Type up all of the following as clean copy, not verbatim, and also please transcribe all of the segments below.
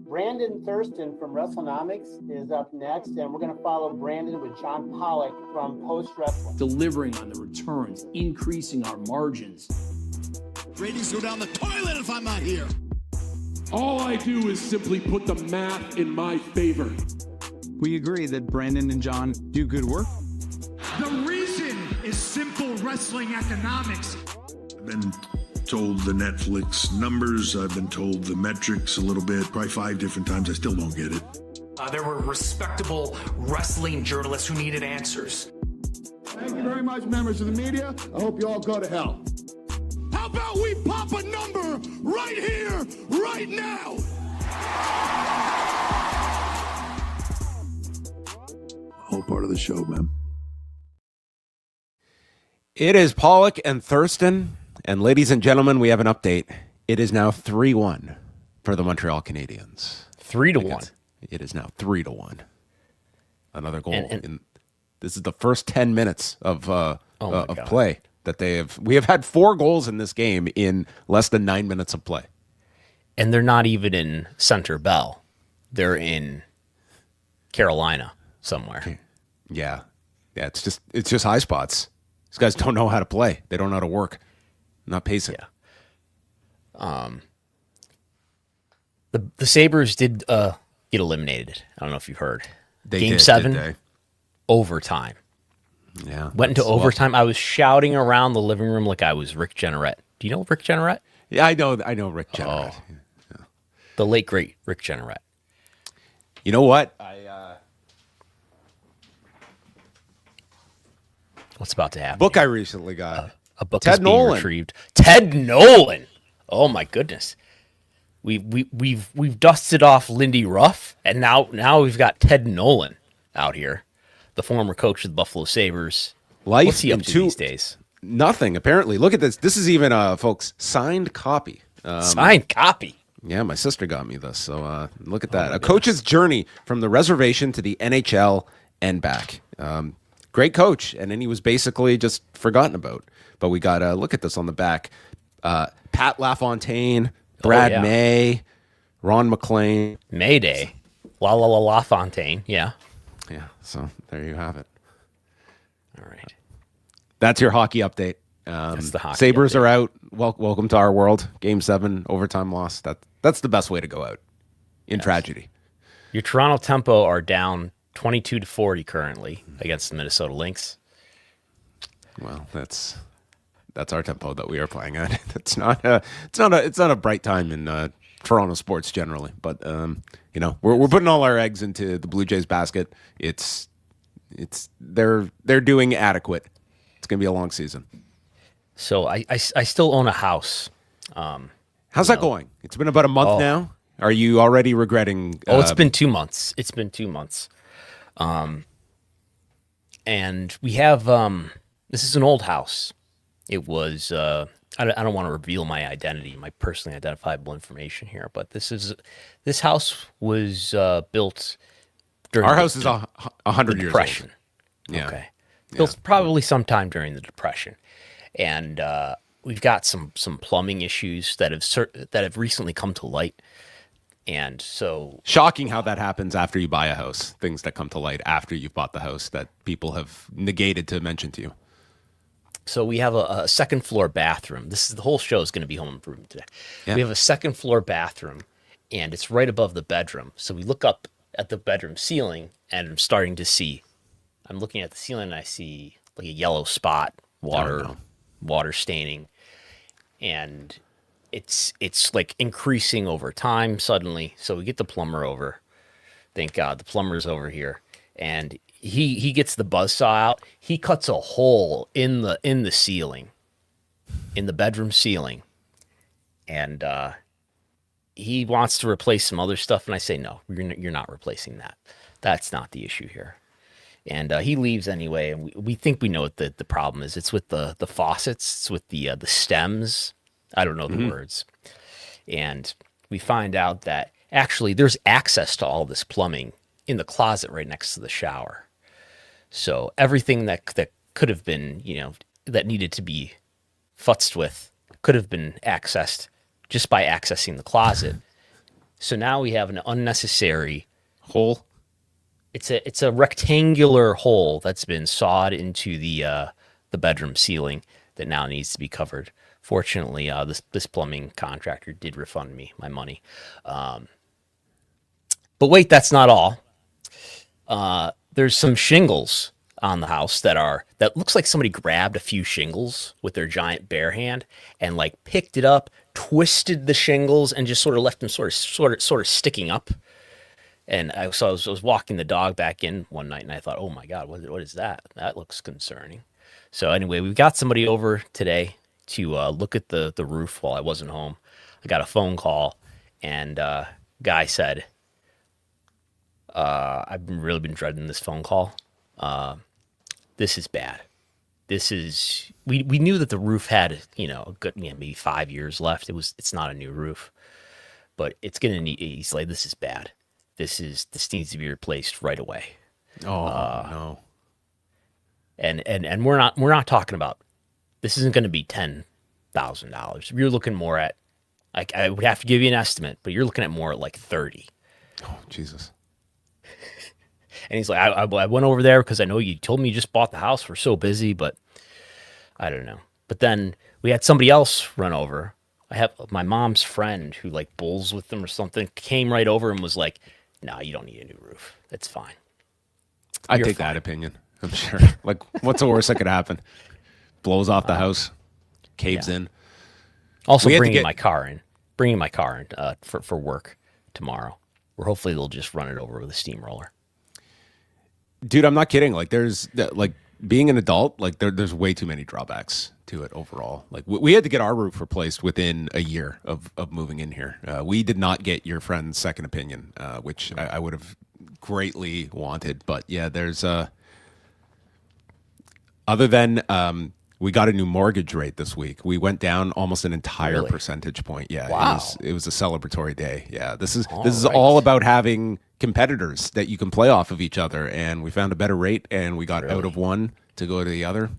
Brandon Thurston from Wrestlenomics is up next, and we're going to follow Brandon with John Pollock from Post Wrestling. Delivering on the returns, increasing our margins. Ratings go down the toilet if I'm not here. All I do is simply put the math in my favor. We agree that Brandon and John do good work. The reason is simple wrestling economics. I've been told the Netflix numbers. I've been told the metrics a little bit, probably 5 different times. I still don't get it. There were respectable wrestling journalists who needed answers. Thank you very much, members of the media. I hope you all go to hell. How about we pop a number right here, right now? Whole part of the show, man. It is Pollock and Thurston. And ladies and gentlemen, we have an update. It is now 3-1 for the Montreal Canadiens. 3-1. It is now 3-1. Another goal. This is the first 10 minutes of play that they have. We have had 4 goals in this game in less than 9 minutes of play. And they're not even in Center Bell. They're in Carolina somewhere. Yeah. It's just high spots. These guys don't know how to play. They don't know how to work. Not pacing. Yeah. The Sabres did get eliminated. I don't know if you've heard. Game 7, overtime. Yeah. Went into overtime. I was shouting around the living room like I was Rick Jeanneret. Do you know Rick Jeanneret? Yeah, I know Rick Jeanneret. Oh. Yeah. The late, great Rick Jeanneret. You know what? What's about to happen? Book I recently got. A book Ted is being Nolan. retrieved. Ted Nolan. Oh my goodness. We've dusted off Lindy Ruff, and now we've got Ted Nolan out here, the former coach of the Buffalo Sabres. What's he up to these days? Nothing, apparently. Look at this. This is even, folks, signed copy. Signed copy. Yeah, my sister got me this, so look at that. A coach's journey from the reservation to the NHL and back. Great coach, and then he was basically just forgotten about. But we got look at this on the back. Pat LaFontaine, Brad May, Ron McLean. Mayday. LaFontaine, yeah. Yeah, so there you have it. All right. That's your hockey update. That's the hockey Sabres update. are out. Welcome to our world. Game 7, overtime loss. That's the best way to go out in tragedy. Your Toronto Tempo are down 22-40 currently against the Minnesota Lynx. Well, that's our tempo that we are playing at. It's not a bright time in Toronto sports generally, but we're putting all our eggs into the Blue Jays basket. They're doing adequate. It's going to be a long season. So I still own a house. How's that going? It's been about a month now. Are you already regretting? It's been 2 months. It's been 2 months. And we have this is an old house. It was I don't want to reveal my identity, my personally identifiable information here, but this house was built during our house is 100 years Depression. Old. Yeah. Okay. Built probably sometime during the Depression. And we've got some plumbing issues that have recently come to light. And so shocking how that happens after you buy a house. Things that come to light after you've bought the house that people have negated to mention to you. So we have a second floor bathroom. The whole show is going to be home improvement today. Yeah. We have a second floor bathroom, and it's right above the bedroom. So we look up at the bedroom ceiling, and I'm looking at the ceiling, and I see like a yellow spot, water staining, and it's like increasing over time suddenly. So we get the plumber over. Thank God the plumber's over here, and he gets the buzzsaw out. He cuts a hole in the ceiling, in the bedroom ceiling, and he wants to replace some other stuff. And I say, no, you're not replacing that. That's not the issue here. And he leaves anyway, and we think we know what the problem is. It's with the faucets. It's with the stems. I don't know the words. And we find out that actually there's access to all this plumbing in the closet right next to the shower. So everything that could have been, that needed to be futzed with could have been accessed just by accessing the closet. So now we have an unnecessary hole. It's a rectangular hole that's been sawed into the bedroom ceiling that now needs to be covered. Fortunately, this plumbing contractor did refund me my money. But wait, that's not all. There's some shingles on the house that looks like somebody grabbed a few shingles with their giant bare hand and like picked it up, twisted the shingles, and just sort of left them sort of sticking up. And I was walking the dog back in one night, and I thought, oh my God, what is that? That looks concerning. So anyway, we've got somebody over today to look at the roof while I wasn't home. I got a phone call, and guy said, I've really been dreading this phone call. This is bad. This is we knew that the roof had a good maybe 5 years left. It's not a new roof, but it's gonna need. He's like, this is bad. This needs to be replaced right away. Oh no. And we're not talking about, this isn't going to be $10,000. You're looking more at, like, I would have to give you an estimate, but you're looking at more at like 30. Oh Jesus. And he's like, I went over there because I know you told me you just bought the house. We're so busy, but I don't know. But then we had somebody else run over. I have my mom's friend who like bowls with them or something, came right over and was like, no, you don't need a new roof. That's fine. I'd take that opinion. I'm sure. Like, what's the worst that could happen? Blows off the house, caves in. Also, bringing my car in for work tomorrow. Where hopefully they'll just run it over with a steamroller. Dude, I'm not kidding. Like, there's like being an adult. Like, there's way too many drawbacks to it overall. Like, we had to get our roof replaced within a year of moving in here. We did not get your friend's second opinion, which I would have greatly wanted. But yeah, there's other than we got a new mortgage rate this week. We went down almost an entire percentage point. Yeah, wow. It was a celebratory day. Yeah, this is all about having competitors that you can play off of each other, and we found a better rate, and we got out of one to go to the other.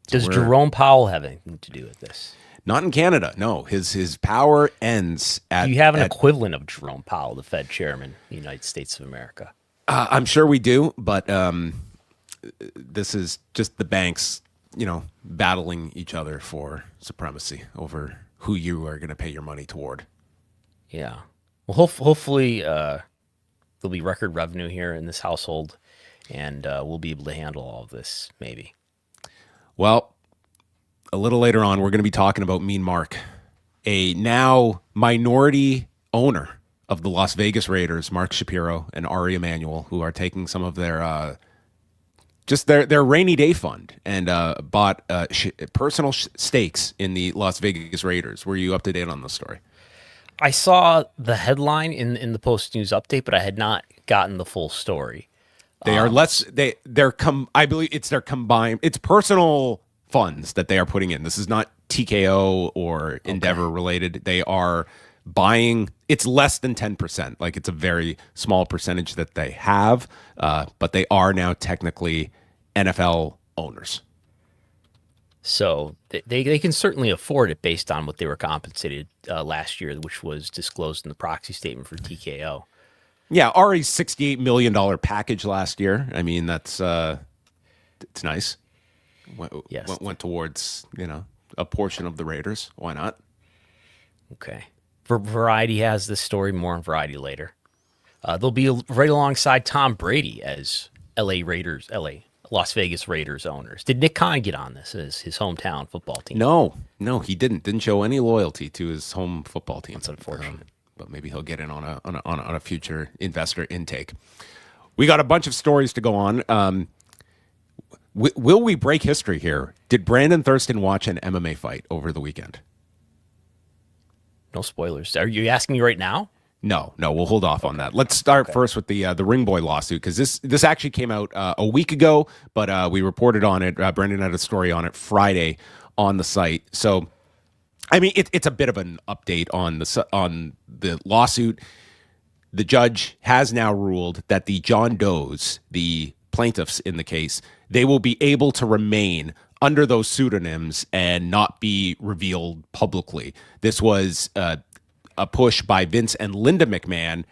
So does Jerome Powell have anything to do with this? Not in Canada. No, his power ends at. Do you have an equivalent of Jerome Powell, the Fed chairman, the United States of America? I'm sure we do, but this is just the banks, battling each other for supremacy over who you are going to pay your money toward. Yeah. Well, hopefully there'll be record revenue here in this household, and we'll be able to handle all of this, maybe. Well, a little later on, we're going to be talking about Mean Mark, a now minority owner of the Las Vegas Raiders, Mark Shapiro and Ari Emanuel, who are taking some of their their rainy day fund and bought personal stakes in the Las Vegas Raiders. Were you up to date on this story? I saw the headline in the Post News update, but I had not gotten the full story. They are I believe it's their combined, it's personal funds that they are putting in. This is not TKO or Endeavor related. They are buying, it's less than 10%. Like, it's a very small percentage that they have, but they are now technically NFL owners. So they can certainly afford it based on what they were compensated last year, which was disclosed in the proxy statement for TKO. Yeah, Ari's $68 million package last year. I mean, that's it's nice. Went towards, a portion of the Raiders. Why not? Okay. Variety has this story, more on Variety later. They'll be right alongside Tom Brady as Las Vegas Raiders owners. Did Nick Khan get on this as his hometown football team? No, he didn't. Didn't show any loyalty to his home football team. That's unfortunate. But maybe he'll get in on a future investor intake. We got a bunch of stories to go on. Will we break history here? Did Brandon Thurston watch an MMA fight over the weekend? No spoilers. Are you asking me right now? No, we'll hold off on that. Let's start first with the Ring Boy lawsuit, because this actually came out a week ago, but we reported on it. Brendan had a story on it Friday on the site. So, I mean, it's a bit of an update on the lawsuit. The judge has now ruled that the John Does, the plaintiffs in the case, they will be able to remain under those pseudonyms and not be revealed publicly. This was a push by Vince and Linda McMahon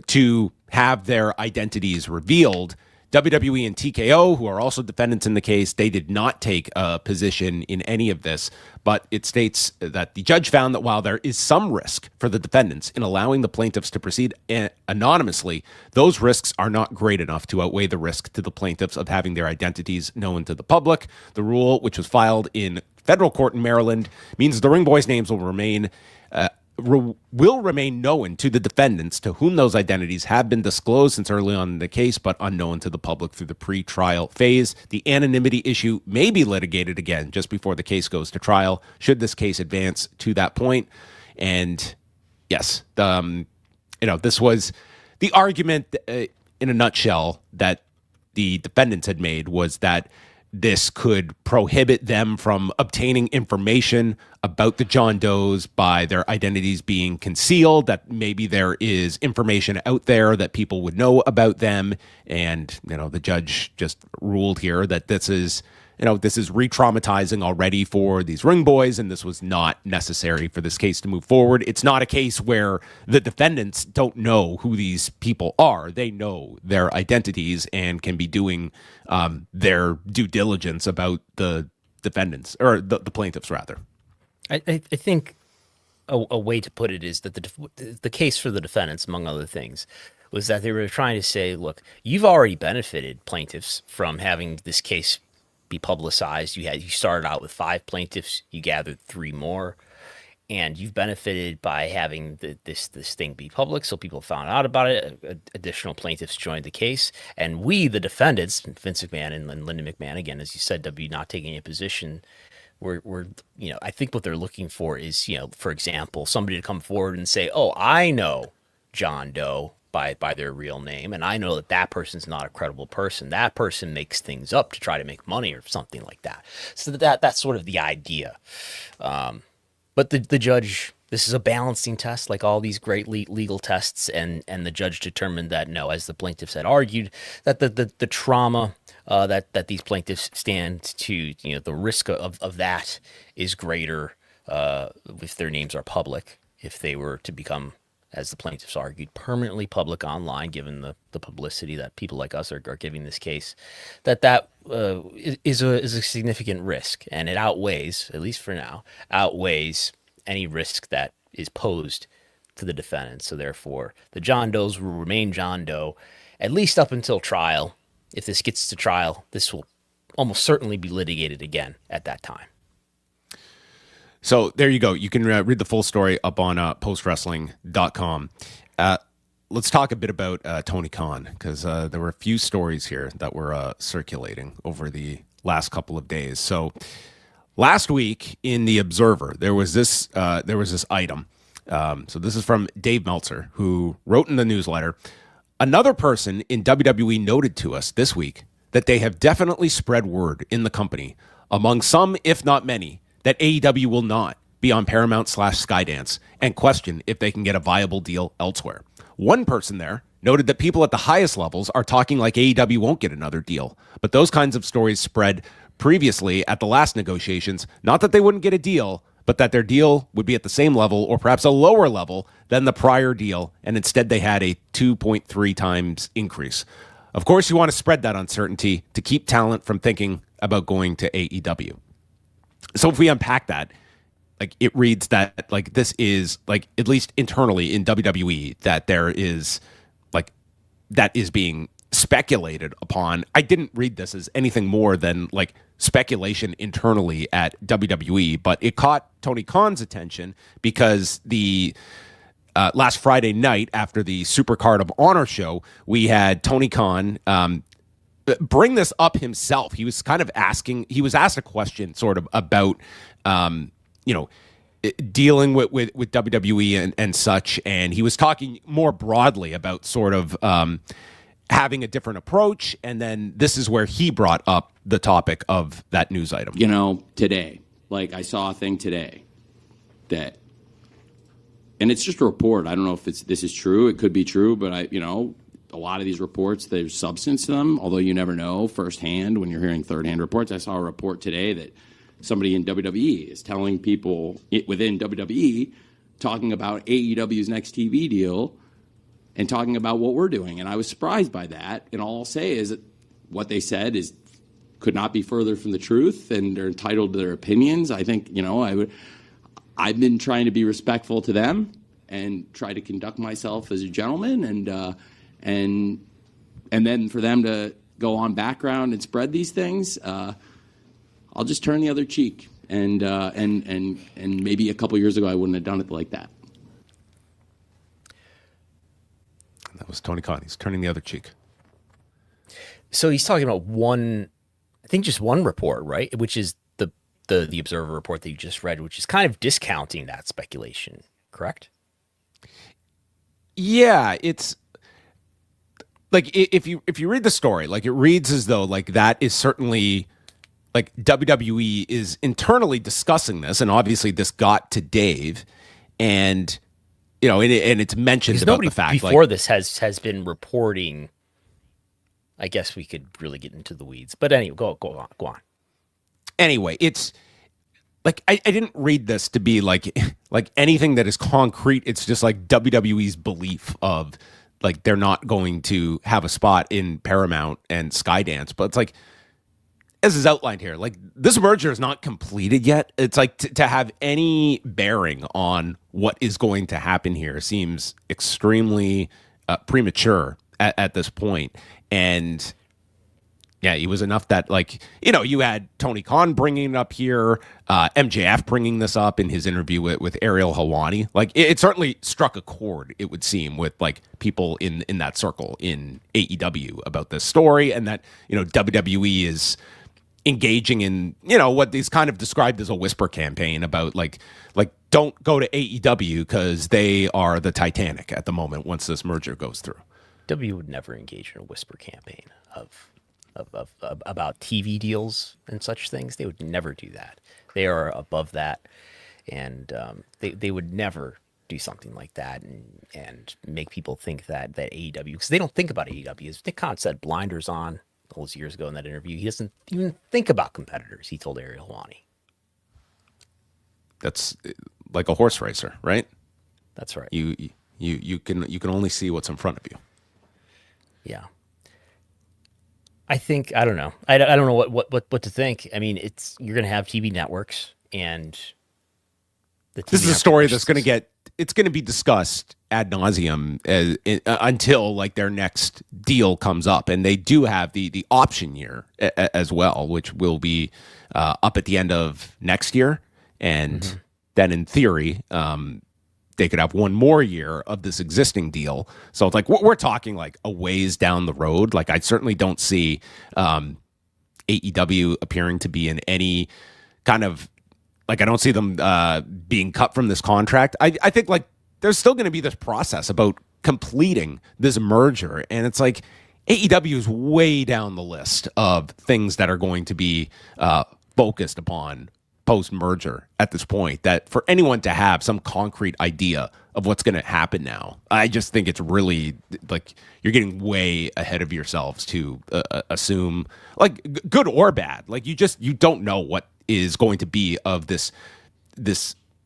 to have their identities revealed. WWE and TKO, who are also defendants in the case, they did not take a position in any of this, but it states that the judge found that while there is some risk for the defendants in allowing the plaintiffs to proceed anonymously, those risks are not great enough to outweigh the risk to the plaintiffs of having their identities known to the public. The rule, which was filed in federal court in Maryland, means the ring boys' names will remain known to the defendants to whom those identities have been disclosed since early on in the case, but unknown to the public through the pre-trial phase. The anonymity issue may be litigated again just before the case goes to trial, should this case advance to that point. And yes, this was the argument in a nutshell that the defendants had made, was that this could prohibit them from obtaining information about the John Does by their identities being concealed, that maybe there is information out there that people would know about them. And, the judge just ruled here that this is re-traumatizing already for these ring boys, and this was not necessary for this case to move forward. It's not a case where the defendants don't know who these people are. They know their identities and can be doing their due diligence about the defendants, or the plaintiffs, rather. I think a way to put it is that the case for the defendants, among other things, was that they were trying to say, look, you've already benefited, plaintiffs, from having this case be publicized. You started out with 5 plaintiffs, you gathered 3 more, and you've benefited by having this thing be public, so people found out about it. Additional plaintiffs joined the case, and we, the defendants, Vince McMahon and Linda McMahon, again, as you said, W, not taking a position. We're I think what they're looking for is, for example, somebody to come forward and say, oh, I know John Doe by their real name, and I know that person's not a credible person. That person makes things up to try to make money or something like that. So that's sort of the idea. But the judge, this is a balancing test, like all these great legal tests, and the judge determined that no, as the plaintiffs had argued, that the trauma that these plaintiffs stand to, the risk of that is greater if their names are public, if they were to become, as the plaintiffs argued, permanently public online, given the publicity that people like us are giving this case, that is a significant risk, and it outweighs, at least for now, any risk that is posed to the defendants. So therefore, the John Does will remain John Doe, at least up until trial. If this gets to trial, this will almost certainly be litigated again at that time. So there you go. You can read the full story up on postwrestling.com. Let's talk a bit about Tony Khan, because there were a few stories here that were circulating over the last couple of days. So last week in the Observer, there was this item. So this is from Dave Meltzer, who wrote in the newsletter, another person in WWE noted to us this week that they have definitely spread word in the company, among some, if not many, that AEW will not be on Paramount/Skydance, and question if they can get a viable deal elsewhere. One person there noted that people at the highest levels are talking like AEW won't get another deal, but those kinds of stories spread previously at the last negotiations, not that they wouldn't get a deal, but that their deal would be at the same level or perhaps a lower level than the prior deal, and instead they had a 2.3 times increase. Of course, you want to spread that uncertainty to keep talent from thinking about going to AEW. So if we unpack that, like, it reads that, like, this is, like, at least internally in WWE, that there is, like, that is being speculated upon. I didn't read this as anything more than, like, speculation internally at WWE, but it caught Tony Khan's attention because the last Friday night after the Supercard of Honor show, we had Tony Khan bring this up himself. He was kind of he was asked a question sort of about, dealing with WWE and such. And he was talking more broadly about sort of having a different approach. And then this is where he brought up the topic of that news item. Today, like, I saw a thing today that, and it's just a report. I don't know if this is true. It could be true, but a lot of these reports, there's substance to them, although you never know firsthand when you're hearing third-hand reports. I saw a report today that somebody in WWE is telling people within WWE talking about AEW's next TV deal and talking about what we're doing. And I was surprised by that. And all I'll say is that what they said could not be further from the truth, and they're entitled to their opinions. I think, I've been trying to be respectful to them and try to conduct myself as a gentleman, and then for them to go on background and spread these things, I'll just turn the other cheek. And maybe a couple years ago I wouldn't have done it like that. That was Tony Khan. He's turning the other cheek. So he's talking about just one report, right? Which is the Observer report that you just read, which is kind of discounting that speculation, correct? Yeah, it's like if you read the story, like it reads as though like that is certainly like WWE is internally discussing this, and obviously this got to Dave, and and it's mentioned about the fact before this has been reporting. I guess we could really get into the weeds, but anyway, go on. Anyway, it's like I didn't read this to be like anything that is concrete. It's just like WWE's belief of like they're not going to have a spot in Paramount and Skydance, but it's like as is outlined here, like this merger is not completed yet. It's like to have any bearing on what is going to happen here seems extremely premature at this point. And yeah, it was enough that you had Tony Khan bringing it up here, MJF bringing this up in his interview with Ariel Helwani. Like it certainly struck a chord, it would seem, with like people in that circle in AEW about this story, and that WWE is engaging in what is kind of described as a whisper campaign about like don't go to AEW because they are the Titanic at the moment once this merger goes through. W would never engage in a whisper campaign about TV deals and such things. They would never do that. They are above that, and they would never do something like that and make people think that AEW, because they don't think about AEW. As Nick Khan said, blinders on all those years ago in that interview. He doesn't even think about competitors, he told Ariel Helwani. That's like a horse racer, right? That's right. You can only see what's in front of you. Yeah. I don't know. I don't know what to think. I mean, you're going to have TV networks, and this is a story that's going to be discussed ad nauseum until like their next deal comes up, and they do have the option year as well, which will be up at the end of next year, and then in theory, they could have one more year of this existing deal. So it's like we're talking like a ways down the road. Like I certainly don't see AEW appearing to be in any kind of like, I don't see them being cut from this contract. I think like there's still going to be this process about completing this merger, and it's like AEW is way down the list of things that are going to be focused upon post-merger at this point, that for anyone to have some concrete idea of what's going to happen now, I just think it's really like you're getting way ahead of yourselves to assume, like good or bad, like you don't know what is going to be of this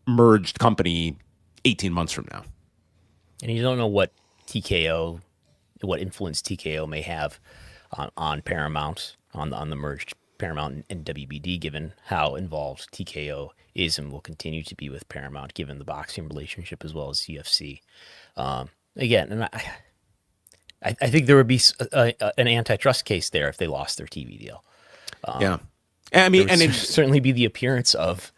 merged company 18 months from now. And you don't know what influence TKO may have on Paramount, on the merged Paramount and WBD, given how involved TKO is and will continue to be with Paramount, given the boxing relationship as well as UFC. Again, and I think there would be an antitrust case there if they lost their TV deal. Yeah, I mean, and it certainly be the appearance of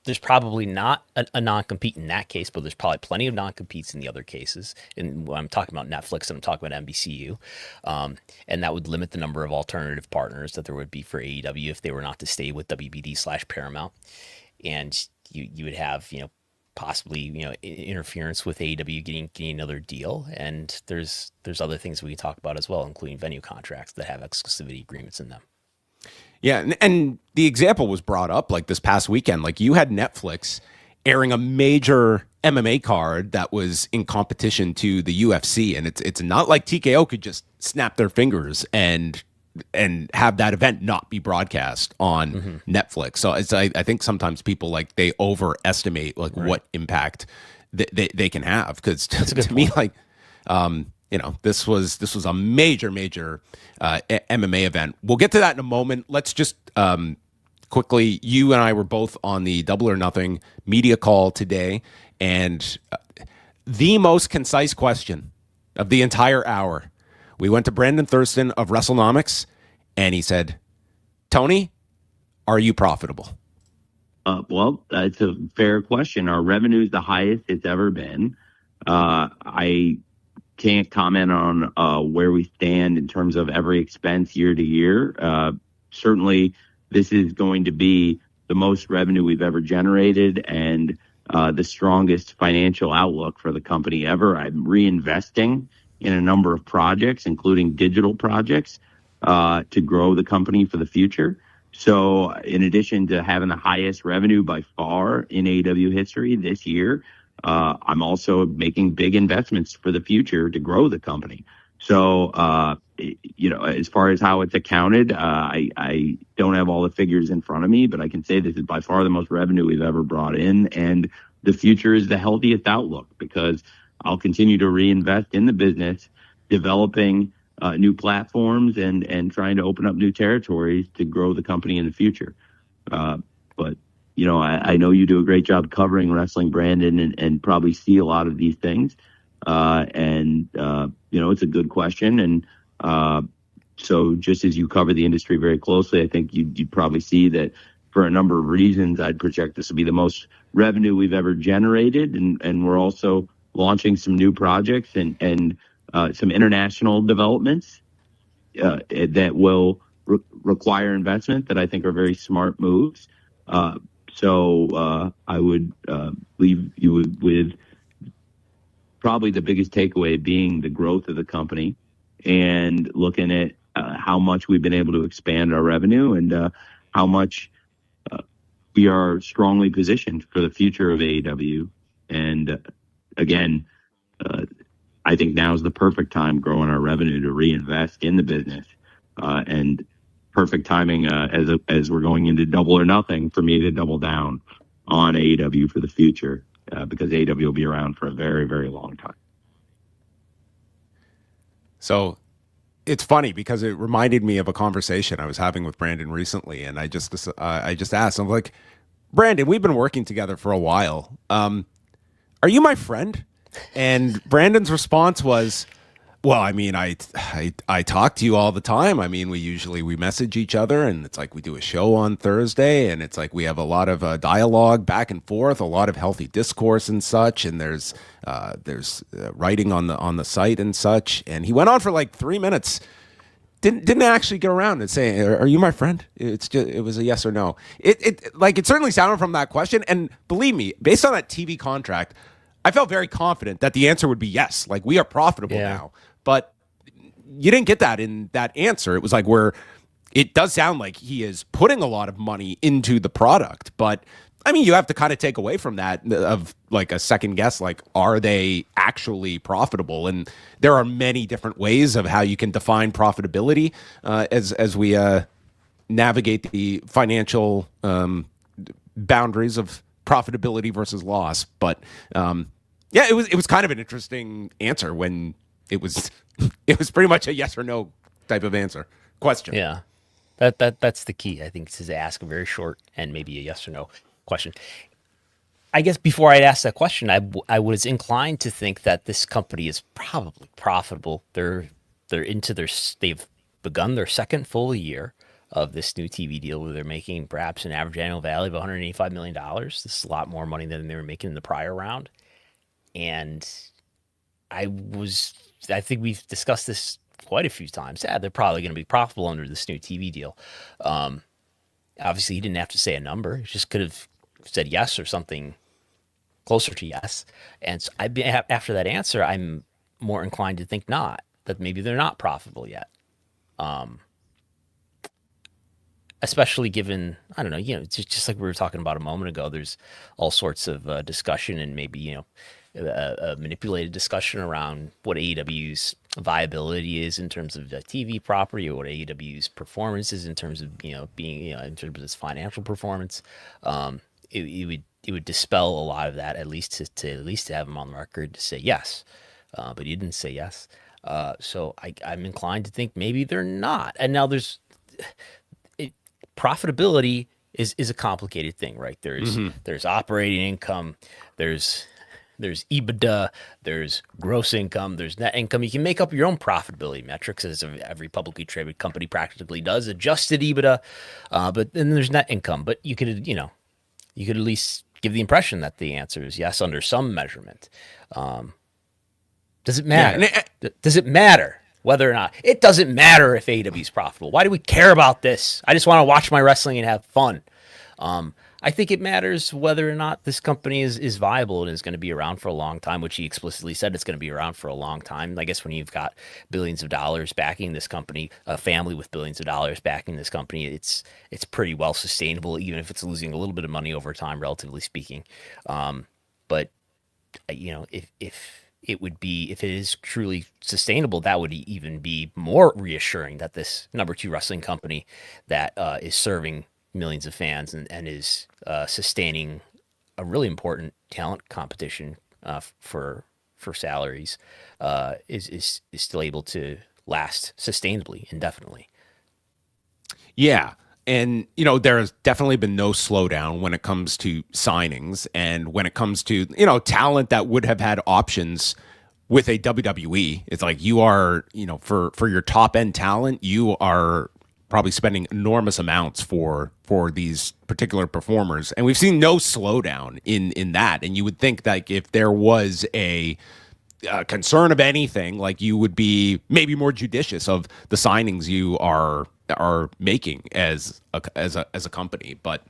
there's probably not a non-compete in that case, but there's probably plenty of non-competes in the other cases. And when I'm talking about Netflix, I'm talking about NBCU. And that would limit the number of alternative partners that there would be for AEW if they were not to stay with WBD/Paramount. And you would have, possibly, interference with AEW getting another deal. And there's other things we can talk about as well, including venue contracts that have exclusivity agreements in them. Yeah, and the example was brought up like this past weekend. Like you had Netflix airing a major MMA card that was in competition to the UFC, and it's not like TKO could just snap their fingers and and have that event not be broadcast on Netflix. So I think sometimes people like they overestimate like what impact they can have, because to me, like, this was a major MMA event. We'll get to that in a moment. Let's just quickly, you and I were both on the Double or Nothing media call today, and the most concise question of the entire hour, we went to Brandon Thurston of Wrestlenomics, and he said, "Tony, are you profitable?" Well, it's a fair question. Our revenue is the highest it's ever been. I can't comment on where we stand in terms of every expense year to year. Certainly, this is going to be the most revenue we've ever generated, and the strongest financial outlook for the company ever. I'm reinvesting in a number of projects, including digital projects, to grow the company for the future. So in addition to having the highest revenue by far in AEW history this year, I'm also making big investments for the future to grow the company. So, as far as how it's accounted, I don't have all the figures in front of me, but I can say this is by far the most revenue we've ever brought in. And the future is the healthiest outlook, because I'll continue to reinvest in the business, developing new platforms and trying to open up new territories to grow the company in the future. But I know you do a great job covering wrestling, Brandon, and probably see a lot of these things. It's a good question. And so just as you cover the industry very closely, I think you'd probably see that for a number of reasons, I'd project this will be the most revenue we've ever generated. And we're also launching some new projects and some international developments that will require investment that I think are very smart moves. So I would leave you with probably the biggest takeaway being the growth of the company, and looking at how much we've been able to expand our revenue, and how much we are strongly positioned for the future of AEW. And again, I think now is the perfect time growing our revenue to reinvest in the business, and perfect timing as we're going into Double or Nothing for me to double down on AEW for the future, because AEW will be around for a very, very long time. So it's funny because it reminded me of a conversation I was having with Brandon recently, and I just asked, I'm like, "Brandon, we've been working together for a while. Are you my friend?" And Brandon's response was, "Well, I mean, I talk to you all the time. I mean, we message each other, and it's like we do a show on Thursday, and it's like we have a lot of dialogue back and forth, a lot of healthy discourse and such, and there's writing on the site and such." And he went on for like 3 minutes, didn't actually get around and say, "Are you my friend?" It was a yes or no. It certainly sounded from that question, and believe me, based on that TV contract, I felt very confident that the answer would be yes. Like, we are profitable now. But you didn't get that in that answer. It was like it does sound like he is putting a lot of money into the product. But, I mean, you have to kind of take away from that of like a second guess, like, are they actually profitable? And there are many different ways of how you can define profitability as we navigate the financial boundaries of profitability versus loss. But it was kind of an interesting answer when it was pretty much a yes or no type of question. Yeah, that's the key. I think, is to ask a very short and maybe a yes or no question. I guess before I'd ask that question, I was inclined to think that this company is probably profitable. They've begun their second full year of this new TV deal where they're making perhaps an average annual value of $185 million. This is a lot more money than they were making in the prior round. And I think we've discussed this quite a few times. Yeah, they're probably going to be profitable under this new TV deal. Obviously, he didn't have to say a number. He just could have said yes or something closer to yes. And so after that answer, I'm more inclined to think that maybe they're not profitable yet. Especially given, I don't know, just like we were talking about a moment ago, there's all sorts of discussion and maybe, a manipulated discussion around what AEW's viability is in terms of the TV property, or what AEW's performance is in terms of being in terms of its financial performance. It would dispel a lot of that, at least to have him on the record to say yes, but he didn't say yes. So I'm inclined to think maybe they're not. And now profitability is a complicated thing, right? There's operating income, there's EBITDA, there's gross income, there's net income. You can make up your own profitability metrics, as every publicly traded company practically does. Adjusted EBITDA, but then there's net income. But you could at least give the impression that the answer is yes under some measurement. Does it matter? Yeah, does it matter whether or not? It doesn't matter if AEW is profitable. Why do we care about this? I just want to watch my wrestling and have fun. I think it matters whether or not this company is viable and is going to be around for a long time, which he explicitly said it's going to be around for a long time. I guess when you've got billions of dollars backing this company, a family with billions of dollars backing this company, it's pretty well sustainable, even if it's losing a little bit of money over time, relatively speaking. But if it is truly sustainable, that would even be more reassuring that this number 2 wrestling company that is serving millions of fans and is sustaining a really important talent competition for salaries is still able to last sustainably, indefinitely. Yeah. And, there has definitely been no slowdown when it comes to signings and when it comes to, talent that would have had options with a WWE. It's like you are, for your top end talent, you are probably spending enormous amounts for these particular performers. And we've seen no slowdown in that. And you would think that if there was a concern of anything, like you would be maybe more judicious of the signings you are making as a company. But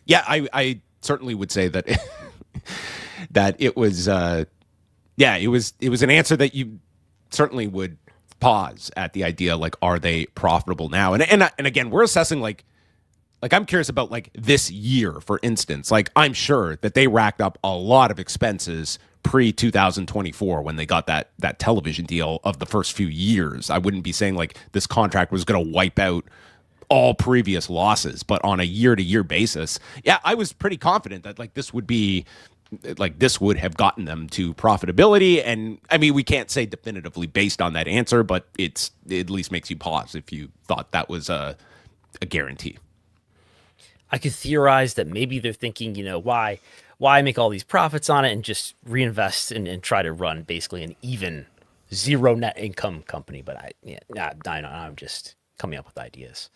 yeah, I certainly would say that that it was it was an answer that you certainly would pause at the idea, like, are they profitable now? And again, we're assessing like I'm curious about like this year, for instance. Like, I'm sure that they racked up a lot of expenses pre-2024 when they got that television deal of the first few years. I wouldn't be saying like this contract was going to wipe out all previous losses, but on a year-to-year basis, yeah, I was pretty confident that like this would have gotten them to profitability. And I mean, we can't say definitively based on that answer, but it at least makes you pause if you thought that was a guarantee. I could theorize that maybe they're thinking, why make all these profits on it and just reinvest and try to run basically an even zero net income company. But I'm just coming up with ideas.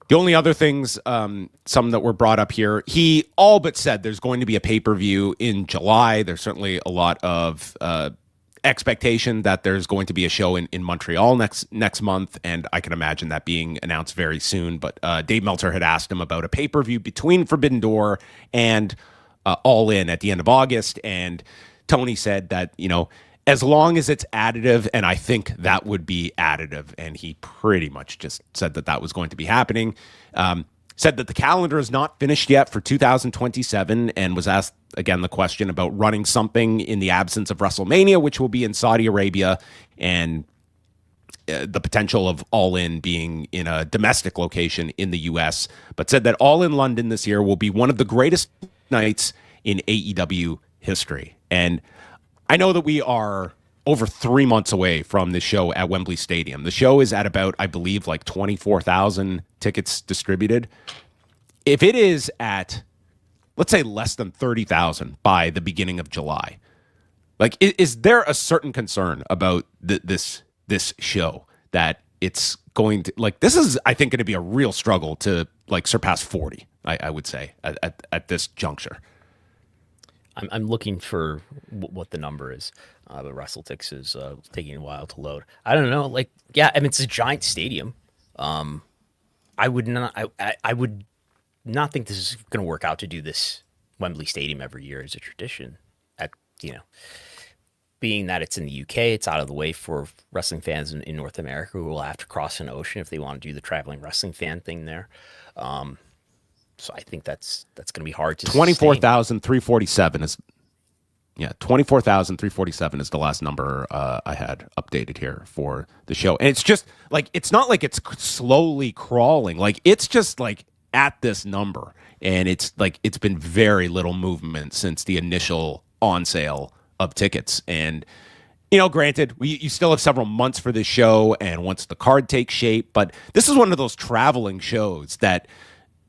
The only other things, some that were brought up here, he all but said there's going to be a pay-per-view in July. There's certainly a lot of expectation that there's going to be a show in Montreal next month, and I can imagine that being announced very soon. But Dave Meltzer had asked him about a pay-per-view between Forbidden Door and All In at the end of August, and Tony said that, as long as it's additive, and I think that would be additive, and he pretty much just said that was going to be happening. Said that the calendar is not finished yet for 2027, and was asked again the question about running something in the absence of WrestleMania, which will be in Saudi Arabia, and the potential of All In being in a domestic location in the U.S., but said that All In London this year will be one of the greatest nights in AEW history. And I know that we are over 3 months away from the show at Wembley Stadium. The show is at about, I believe, like 24,000 tickets distributed. If it is at, let's say, less than 30,000 by the beginning of July, like, is there a certain concern about this show that it's going to, like, this is, I think, going to be a real struggle to like surpass 40, I would say, at this juncture. I'm looking for what the number is. But WrestleTix is taking a while to load. I don't know. Like, yeah, I mean, it's a giant stadium. I would not think this is going to work out to do this Wembley Stadium every year as a tradition. Being that it's in the UK, it's out of the way for wrestling fans in North America who will have to cross an ocean if they want to do the traveling wrestling fan thing there. So I think that's going to be hard to 24,347 is 24,347 is the last number I had updated here for the show. And it's just like, it's not like it's slowly crawling. Like, it's just like at this number. And it's like, it's been very little movement since the initial on sale of tickets. And, you know, granted, you still have several months for this show and once the card takes shape, but this is one of those traveling shows that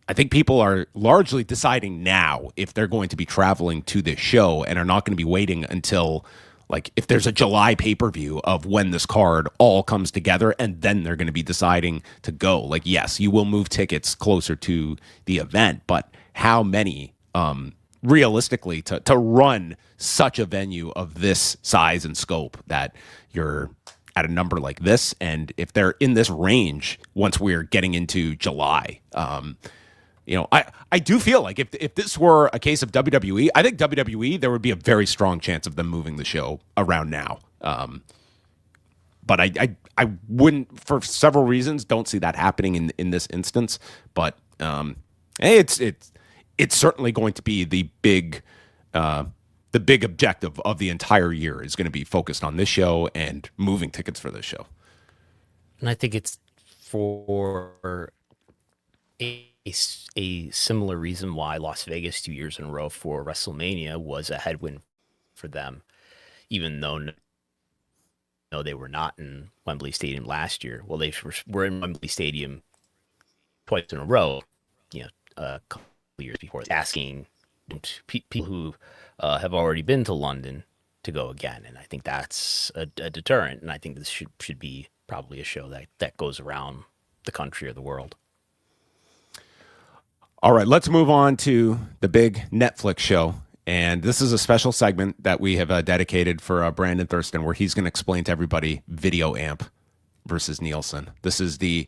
I think people are largely deciding now if they're going to be traveling to this show and are not going to be waiting until, like, if there's a July pay-per-view of when this card all comes together, and then they're going to be deciding to go. Like, yes, you will move tickets closer to the event, but how many, realistically, to run such a venue of this size and scope that you're at a number like this, and if they're in this range once we're getting into July, you know, I do feel like if this were a case of WWE, I think WWE, there would be a very strong chance of them moving the show around now. But I wouldn't, for several reasons, don't see that happening in this instance. But hey, it's certainly going to be the big objective of the entire year is going to be focused on this show and moving tickets for this show. And I think it's for a similar reason why Las Vegas 2 years in a row for WrestleMania was a headwind for them, even though no, they were not in Wembley Stadium last year. Well, they were in Wembley Stadium twice in a row, you know, a couple of years before, asking people who have already been to London to go again. And I think that's a deterrent. And I think this should be probably a show that goes around the country or the world. All right, let's move on to the big Netflix show. And this is a special segment that we have dedicated for Brandon Thurston, where he's going to explain to everybody Video Amp versus Nielsen. This is the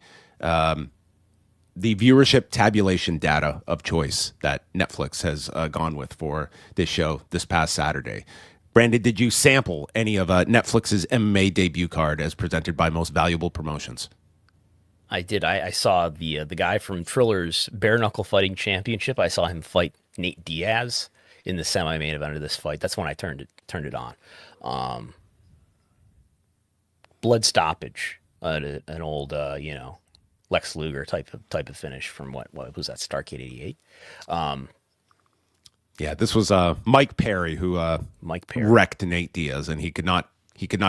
viewership tabulation data of choice that Netflix has gone with for this show this past Saturday. Brandon, did you sample any of Netflix's MMA debut card as presented by Most Valuable Promotions? I did. I saw the guy from Triller's Bare Knuckle Fighting Championship. I saw him fight Nate Diaz in the semi-main event of this fight. That's when I turned it on. Blood stoppage, an old Lex Luger type of finish from what was that, Starrcade '88. Yeah, this was Mike Perry who wrecked Nate Diaz, and he could not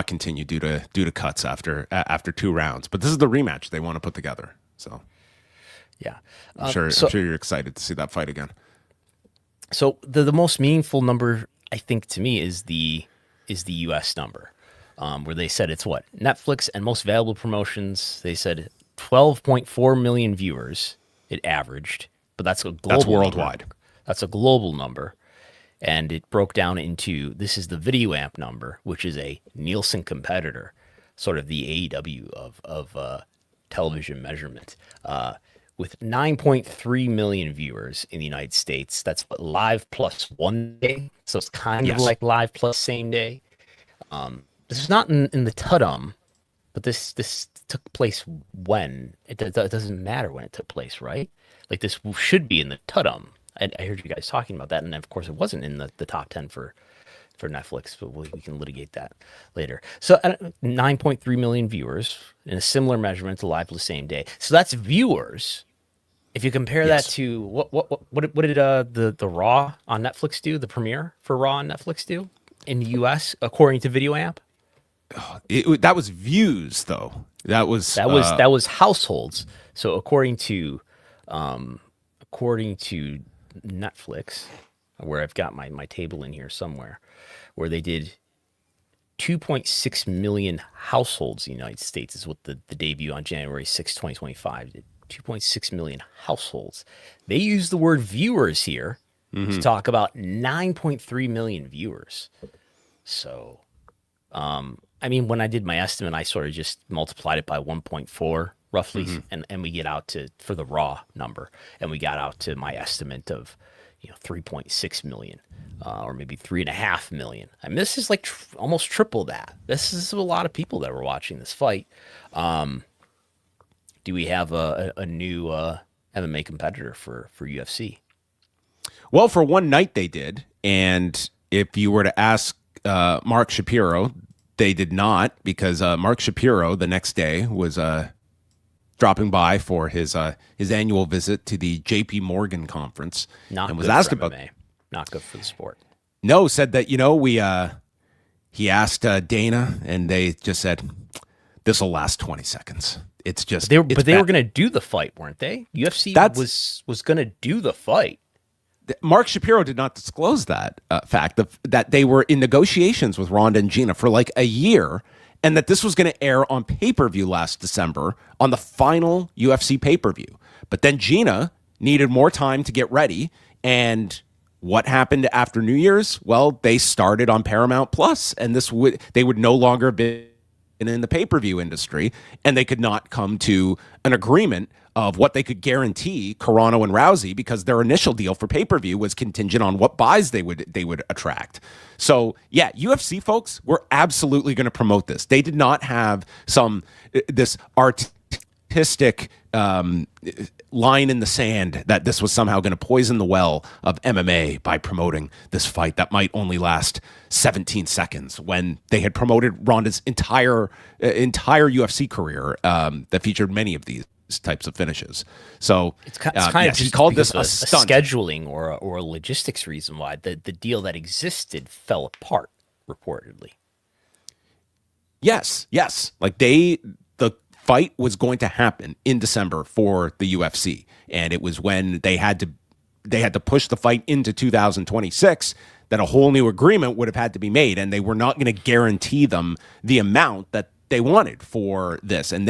continue due to cuts after 2 rounds. But this is the rematch they want to put together. So yeah, I'm sure you're excited to see that fight again. So the most meaningful number, I think, to me is the US number, where they said it's what Netflix and Most Valuable Promotions. They said 12.4 million viewers it averaged, but that's a global. That's worldwide. Number. That's a global number. And it broke down into, this is the Video Amp number, which is a Nielsen competitor, sort of the AEW of television measurement, with 9.3 million viewers in the United States. That's live plus 1 day, so it's kind of like live plus same day. This is not in the Tudum, but this took place when? It doesn't matter when it took place, right? Like, this should be in the Tudum. I heard you guys talking about that, and of course it wasn't in the top 10 for Netflix, but we can litigate that later. So 9.3 million viewers in a similar measurement to live the same day. So that's viewers. If you compare that to what did the Raw on Netflix do? The premiere for Raw on Netflix do in the US according to Video Amp? That was views, though. That was households. So according to Netflix, where I've got my table in here somewhere, where they did 2.6 million households in the United States is what the debut on January 6, 2025 did. 2.6 million households. They use the word viewers here to talk about 9.3 million viewers. So, I mean, when I did my estimate, I sort of just multiplied it by 1.4 roughly, and we get out to, for the raw number, and we got out to my estimate of 3.6 million, or maybe 3.5 million. I mean, this is like almost triple that. This is a lot of people that were watching this fight. Do we have a new MMA competitor for UFC. Well, for one night they did, and if you were to ask Mark Shapiro, they did not, because Mark Shapiro the next day was dropping by for his annual visit to the J.P. Morgan conference, and was asked about MMA. Not good for the sport. No, said that he asked Dana, and they just said this will last 20 seconds. It's just they were going to do the fight, weren't they? UFC was going to do the fight. Mark Shapiro did not disclose that fact that they were in negotiations with Ronda and Gina for like a year, and that this was going to air on pay-per-view last December on the final UFC pay-per-view. But then Gina needed more time to get ready, and what happened after New Year's? Well, they started on Paramount Plus, and they would no longer be in the pay-per-view industry, and they could not come to an agreement of what they could guarantee Carano and Rousey, because their initial deal for pay-per-view was contingent on what buys they would attract. So yeah, UFC folks were absolutely going to promote this. They did not have this artistic line in the sand that this was somehow going to poison the well of MMA by promoting this fight that might only last 17 seconds, when they had promoted Ronda's entire UFC career that featured many of these types of finishes. So it's kind of just, he called this a stunt. Scheduling or a logistics reason why the deal that existed fell apart, reportedly. Yes. Like the fight was going to happen in December for the UFC, and it was when they had to push the fight into 2026 that a whole new agreement would have had to be made, and they were not going to guarantee them the amount that they wanted for this. And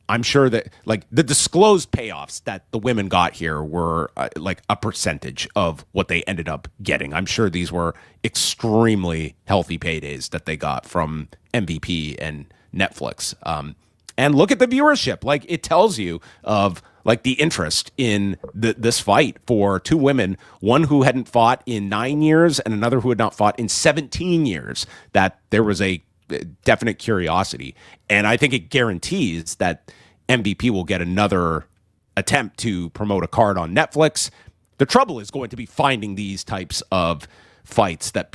I'm sure that like the disclosed payoffs that the women got here were like a percentage of what they ended up getting. I'm sure these were extremely healthy paydays that they got from MVP and Netflix. And look at the viewership. Like, it tells you of like the interest in this fight for two women, one who hadn't fought in 9 years and another who had not fought in 17 years, that there was a definite curiosity. And I think it guarantees that MVP will get another attempt to promote a card on Netflix. The trouble is going to be finding these types of fights that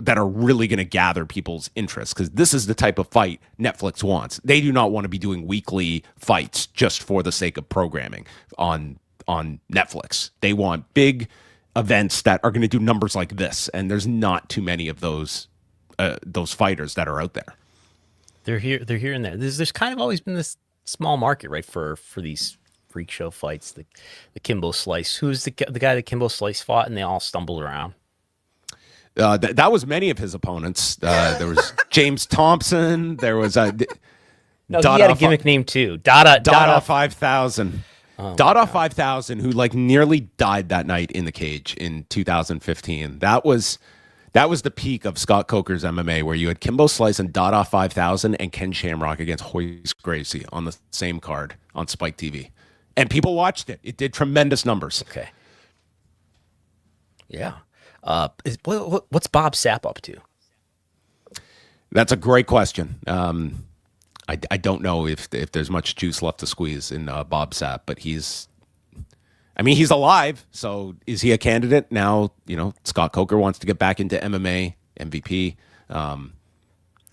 are really going to gather people's interest, because this is the type of fight Netflix wants. They do not want to be doing weekly fights just for the sake of programming on Netflix. They want big events that are going to do numbers like this, and there's not too many of those fighters that are out there. They're here and there. There's kind of always been this small market, right, for these freak show fights. The Kimbo Slice. Who's the guy that Kimbo Slice fought, and they all stumbled around? That was many of his opponents. There was James Thompson. There was he had a gimmick name too. Dada 5000. Dada 5000, who like nearly died that night in the cage in 2015. That was the peak of Scott Coker's MMA, where you had Kimbo Slice and Dada 5000 and Ken Shamrock against Hoyce Gracie on the same card on Spike TV, and people watched it. It did tremendous numbers. Okay. Yeah. What's Bob Sapp up to? That's a great question. I don't know if there's much juice left to squeeze in Bob Sapp, but he's alive. So is he a candidate now? Scott Coker wants to get back into MMA, MVP.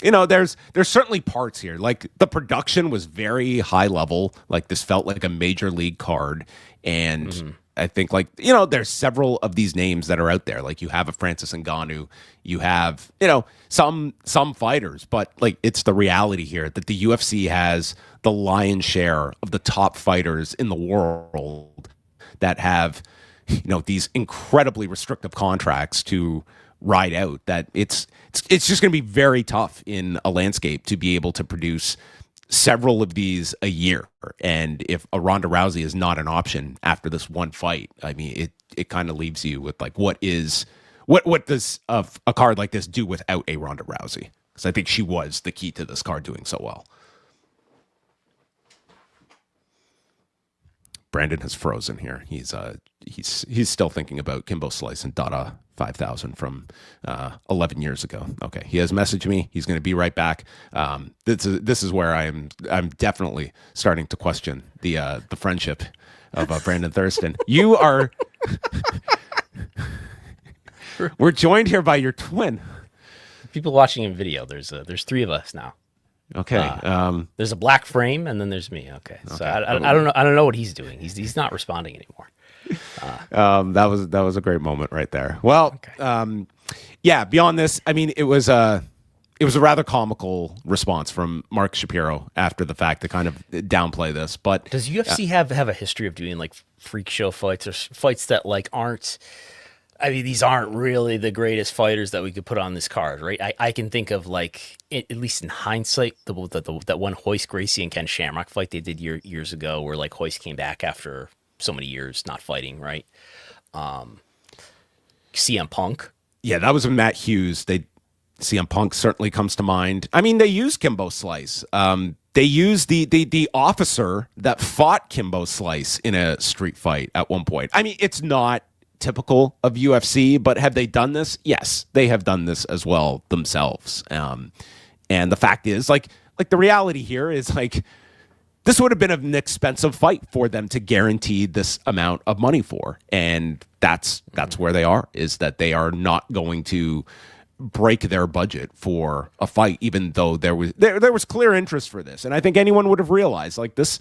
There's certainly parts here. Like, the production was very high level. Like, this felt like a major league card, and I think there's several of these names that are out there. Like, you have a Francis Ngannou, you have, some fighters, but like, it's the reality here that the UFC has the lion's share of the top fighters in the world that have, these incredibly restrictive contracts to ride out, that it's just going to be very tough in a landscape to be able to produce several of these a year. And if a Ronda Rousey is not an option after this one fight, I mean, it kind of leaves you with like, what does a card like this do without a Ronda Rousey? Because I think she was the key to this card doing so well. Brandon has frozen here. He's still thinking about Kimbo Slice and Dada 5000 from 11 years ago. Okay, he has messaged me. He's going to be right back. This is where I'm definitely starting to question the friendship of Brandon Thurston. You are. We're joined here by your twin. People watching in video. There's 3 of us now. Okay. There's a black frame, and then there's me. Okay. So I don't know. I don't know what he's doing. He's not responding anymore. That was a great moment right there. Well, yeah. Beyond this, I mean, it was a rather comical response from Mark Shapiro after the fact to kind of downplay this. But does UFC have a history of doing like freak show fights or fights that like aren't? I mean, these aren't really the greatest fighters that we could put on this card, right? I can think of like, at least in hindsight, that one Hoist Gracie and Ken Shamrock fight they did years ago, where like Hoist came back after so many years not fighting, right? CM Punk. Yeah, that was with Matt Hughes. CM Punk certainly comes to mind. I mean, they used Kimbo Slice. They used the officer that fought Kimbo Slice in a street fight at one point. I mean, it's not typical of UFC, but have they done this? Yes, they have done this as well themselves. And the fact is, like the reality here is like this would have been an expensive fight for them to guarantee this amount of money for, and that's where they are. Is that they are not going to break their budget for a fight, even though there was clear interest for this, and I think anyone would have realized like this.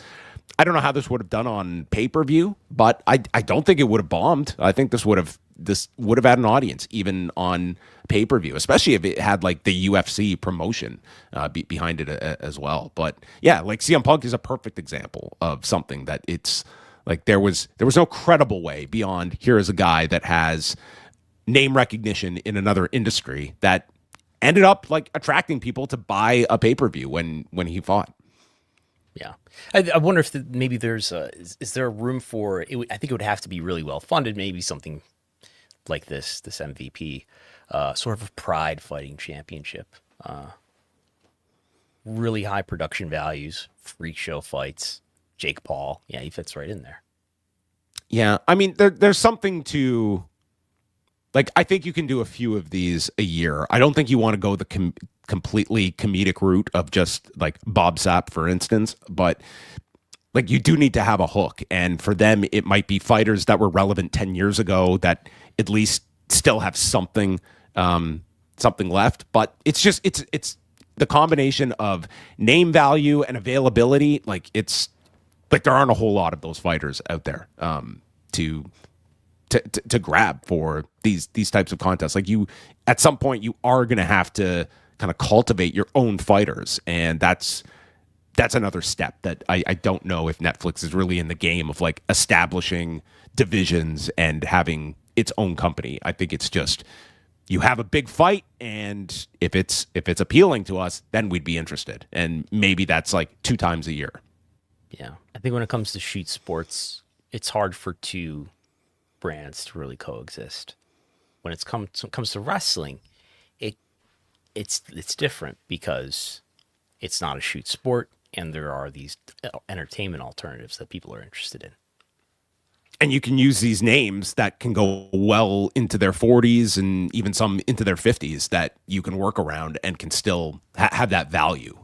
I don't know how this would have done on pay-per-view, but I don't think it would have bombed. I think this would have had an audience even on pay-per-view, especially if it had like the UFC promotion behind it as well. But yeah, like CM Punk is a perfect example of something that it's like there was no credible way beyond here is a guy that has name recognition in another industry that ended up like attracting people to buy a pay-per-view when he fought. Yeah, I wonder if maybe there's is there a room for it? I think it would have to be really well funded. Maybe something like this MVP, sort of a Pride Fighting Championship, really high production values, freak show fights. Jake Paul, yeah, he fits right in there. Yeah, I mean, there's something to. Like, I think you can do a few of these a year. I don't think you want to go the completely comedic route of just like Bob Sapp, for instance, but like you do need to have a hook. And for them, it might be fighters that were relevant 10 years ago that at least still have something left. But it's just, it's the combination of name value and availability. Like it's like there aren't a whole lot of those fighters out there to grab for these types of contests. Like you, at some point, you are going to have to kind of cultivate your own fighters, and that's another step that I don't know if Netflix is really in the game of like establishing divisions and having its own company. I think it's just you have a big fight, and if it's appealing to us, then we'd be interested, and maybe that's like 2 times a year. Yeah, I think when it comes to shoot sports, it's hard for 2 brands to really coexist. When it comes to wrestling, it's different because it's not a shoot sport, and there are these entertainment alternatives that people are interested in. And you can use these names that can go well into their 40s and even some into their 50s that you can work around and can still have that value.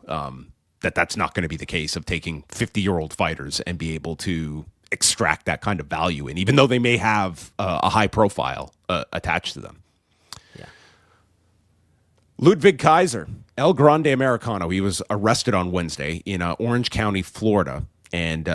That's not going to be the case of taking 50-year-old fighters and be able to extract that kind of value in, even though they may have a high profile attached to them. Yeah. Ludwig Kaiser, El Grande Americano. He was arrested on Wednesday in Orange County, Florida. And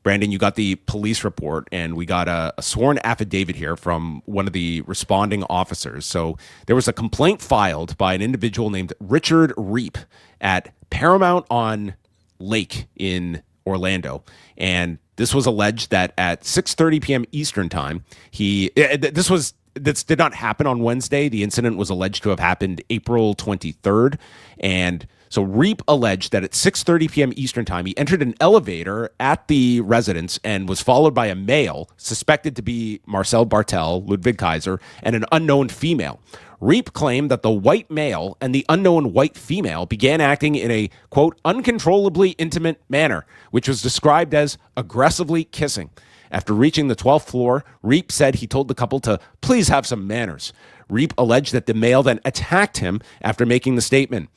Brandon, you got the police report, and we got a sworn affidavit here from one of the responding officers. So there was a complaint filed by an individual named Richard Reap at Paramount on Lake in Orlando. And this was alleged that at 6:30 p.m. Eastern time, this did not happen on Wednesday. The incident was alleged to have happened April 23rd. And so Reap alleged that at 6:30 p.m. Eastern time, he entered an elevator at the residence and was followed by a male suspected to be Marcel Bartel, Ludwig Kaiser, and an unknown female. Reap claimed that the white male and the unknown white female began acting in a, quote, uncontrollably intimate manner, which was described as aggressively kissing. After reaching the 12th floor, Reap said he told the couple to please have some manners. Reap alleged that the male then attacked him after making the statement.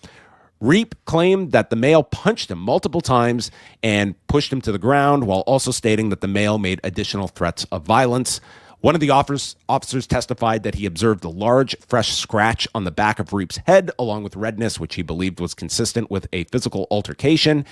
Reap claimed that the male punched him multiple times and pushed him to the ground, while also stating that the male made additional threats of violence. One of the officers testified that he observed a large, fresh scratch on the back of Reap's head, along with redness, which he believed was consistent with a physical altercation.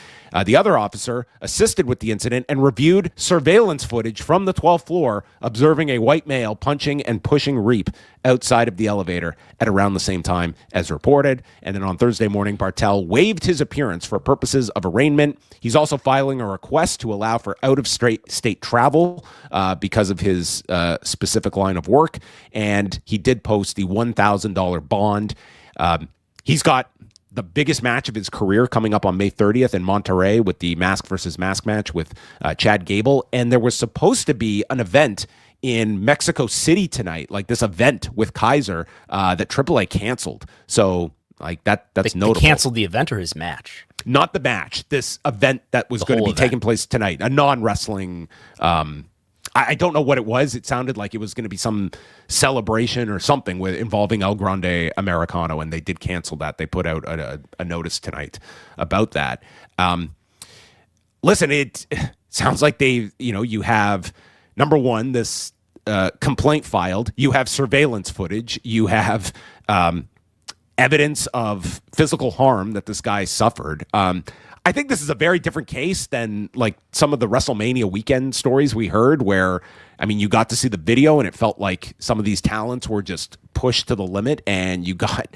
The other officer assisted with the incident and reviewed surveillance footage from the 12th floor, observing a white male punching and pushing Reap outside of the elevator at around the same time as reported. And then on Thursday morning, Bartel waived his appearance for purposes of arraignment. He's also filing a request to allow for out-of-state travel because of his specific line of work. And he did post the $1,000 bond. He's got the biggest match of his career coming up on May 30th in Monterrey with the mask versus mask match with Chad Gable. And there was supposed to be an event in Mexico City tonight, like this event with Kaiser that AAA canceled. So like that's notable. They canceled the event or his match? Not the match. This event that was going to be taking place tonight, a non-wrestling. I don't know what it was. It sounded like it was going to be some celebration or something involving El Grande Americano, and they did cancel that. They put out a notice tonight about that. Listen, it sounds like you have, number one, this complaint filed. You have surveillance footage. You have evidence of physical harm that this guy suffered. I think this is a very different case than like some of the WrestleMania weekend stories we heard where, I mean, you got to see the video and it felt like some of these talents were just pushed to the limit, and you got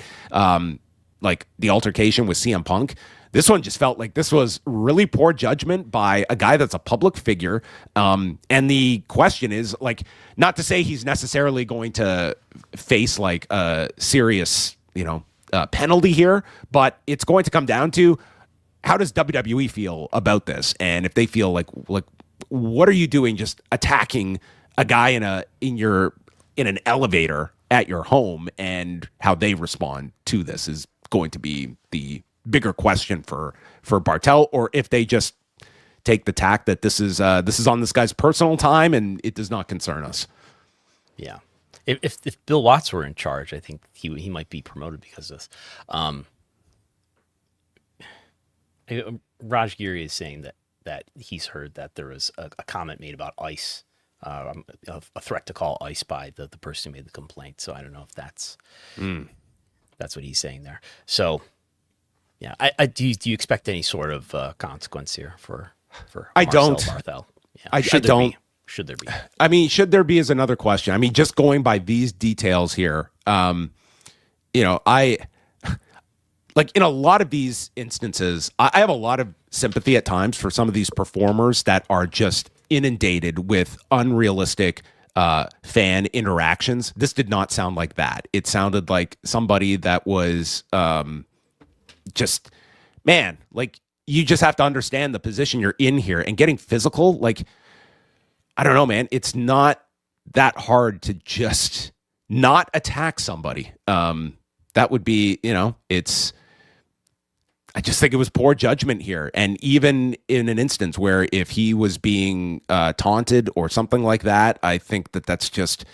like the altercation with CM Punk. This one just felt like this was really poor judgment by a guy that's a public figure. And the question is, like, not to say he's necessarily going to face like a serious, penalty here, but it's going to come down to, how does WWE feel about this? And if they feel like what are you doing just attacking a guy in an elevator at your home, and how they respond to this is going to be the bigger question for Bartel, or if they just take the tack that this is on this guy's personal time and it does not concern us. Yeah. If Bill Watts were in charge, I think he might be promoted because of this. Raj Giri is saying that he's heard that there was a comment made about ICE, a threat to call ICE by the person who made the complaint. So I don't know if that's what he's saying there. So yeah, do you expect any sort of consequence here for I Marcel don't. Barthel? Yeah. I don't. Should there be? I mean, should there be is another question. I mean, just going by these details here, I like in a lot of these instances, I have a lot of sympathy at times for some of these performers that are just inundated with unrealistic fan interactions. This did not sound like that. It sounded like somebody that was just, man, like you just have to understand the position you're in here, and getting physical. Like, I don't know, man. It's not that hard to just not attack somebody. That would be, I just think it was poor judgment here. And even in an instance where if he was being taunted or something like that, I think that's just,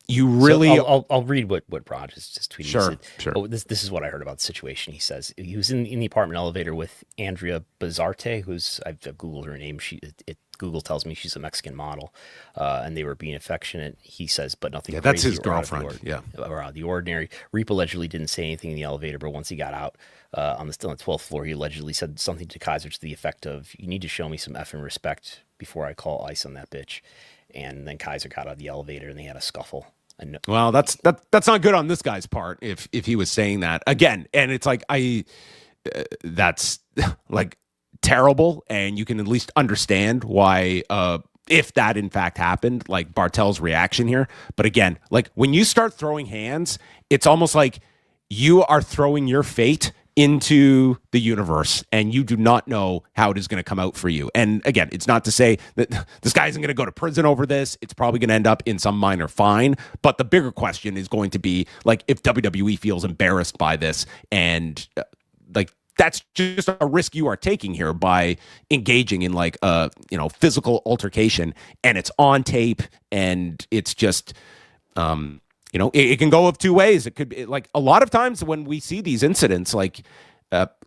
you really... So I'll read what Raj has just tweeted. Sure. Oh, this is what I heard about the situation. He says he was in the apartment elevator with Andrea Bazarte, who's, I've Googled her name. Google tells me she's a Mexican model, and they were being affectionate. He says, but nothing. Yeah, that's his girlfriend. Or out of the ordinary. Reap allegedly didn't say anything in the elevator, but once he got out on the 12th floor, he allegedly said something to Kaiser to the effect of, "You need to show me some effing respect before I call ICE on that bitch." And then Kaiser got out of the elevator, and they had a scuffle. Well, that's not good on this guy's part if he was saying that again. And it's like that's like terrible, and you can at least understand why if that in fact happened, like Bartel's reaction here. But again, like when you start throwing hands, it's almost like you are throwing your fate into the universe, and you do not know how it is going to come out for you. And again, it's not to say that this guy isn't going to go to prison over this. It's probably going to end up in some minor fine. But the bigger question is going to be like if WWE feels embarrassed by this, and like that's just a risk you are taking here by engaging in like a physical altercation, and it's on tape, and it's just it can go of two ways. It could be like a lot of times when we see these incidents, like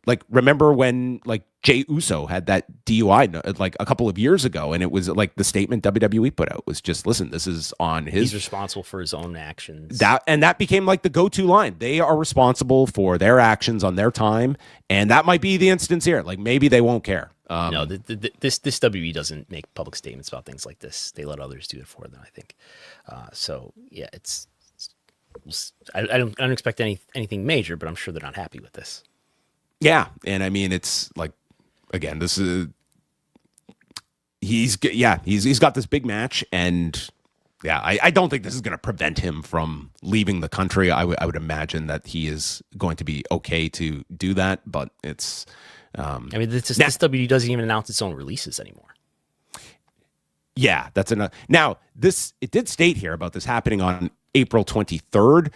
Like, remember when like Jey Uso had that DUI like a couple of years ago, and it was like the statement WWE put out was just, listen, this is on his. He's responsible for his own actions. That became like the go-to line. They are responsible for their actions on their time, and that might be the instance here. Like, maybe they won't care. No, this WWE doesn't make public statements about things like this. They let others do it for them, I think. So yeah, I don't expect anything major, but I'm sure they're not happy with this. Yeah, and I mean, it's like, again, this is he's got this big match, and yeah, I don't think this is going to prevent him from leaving the country. I would imagine that he is going to be okay to do that, but it's. I mean, this WWE doesn't even announce its own releases anymore. Yeah, that's enough. Now, it did state here about this happening on April 23rd.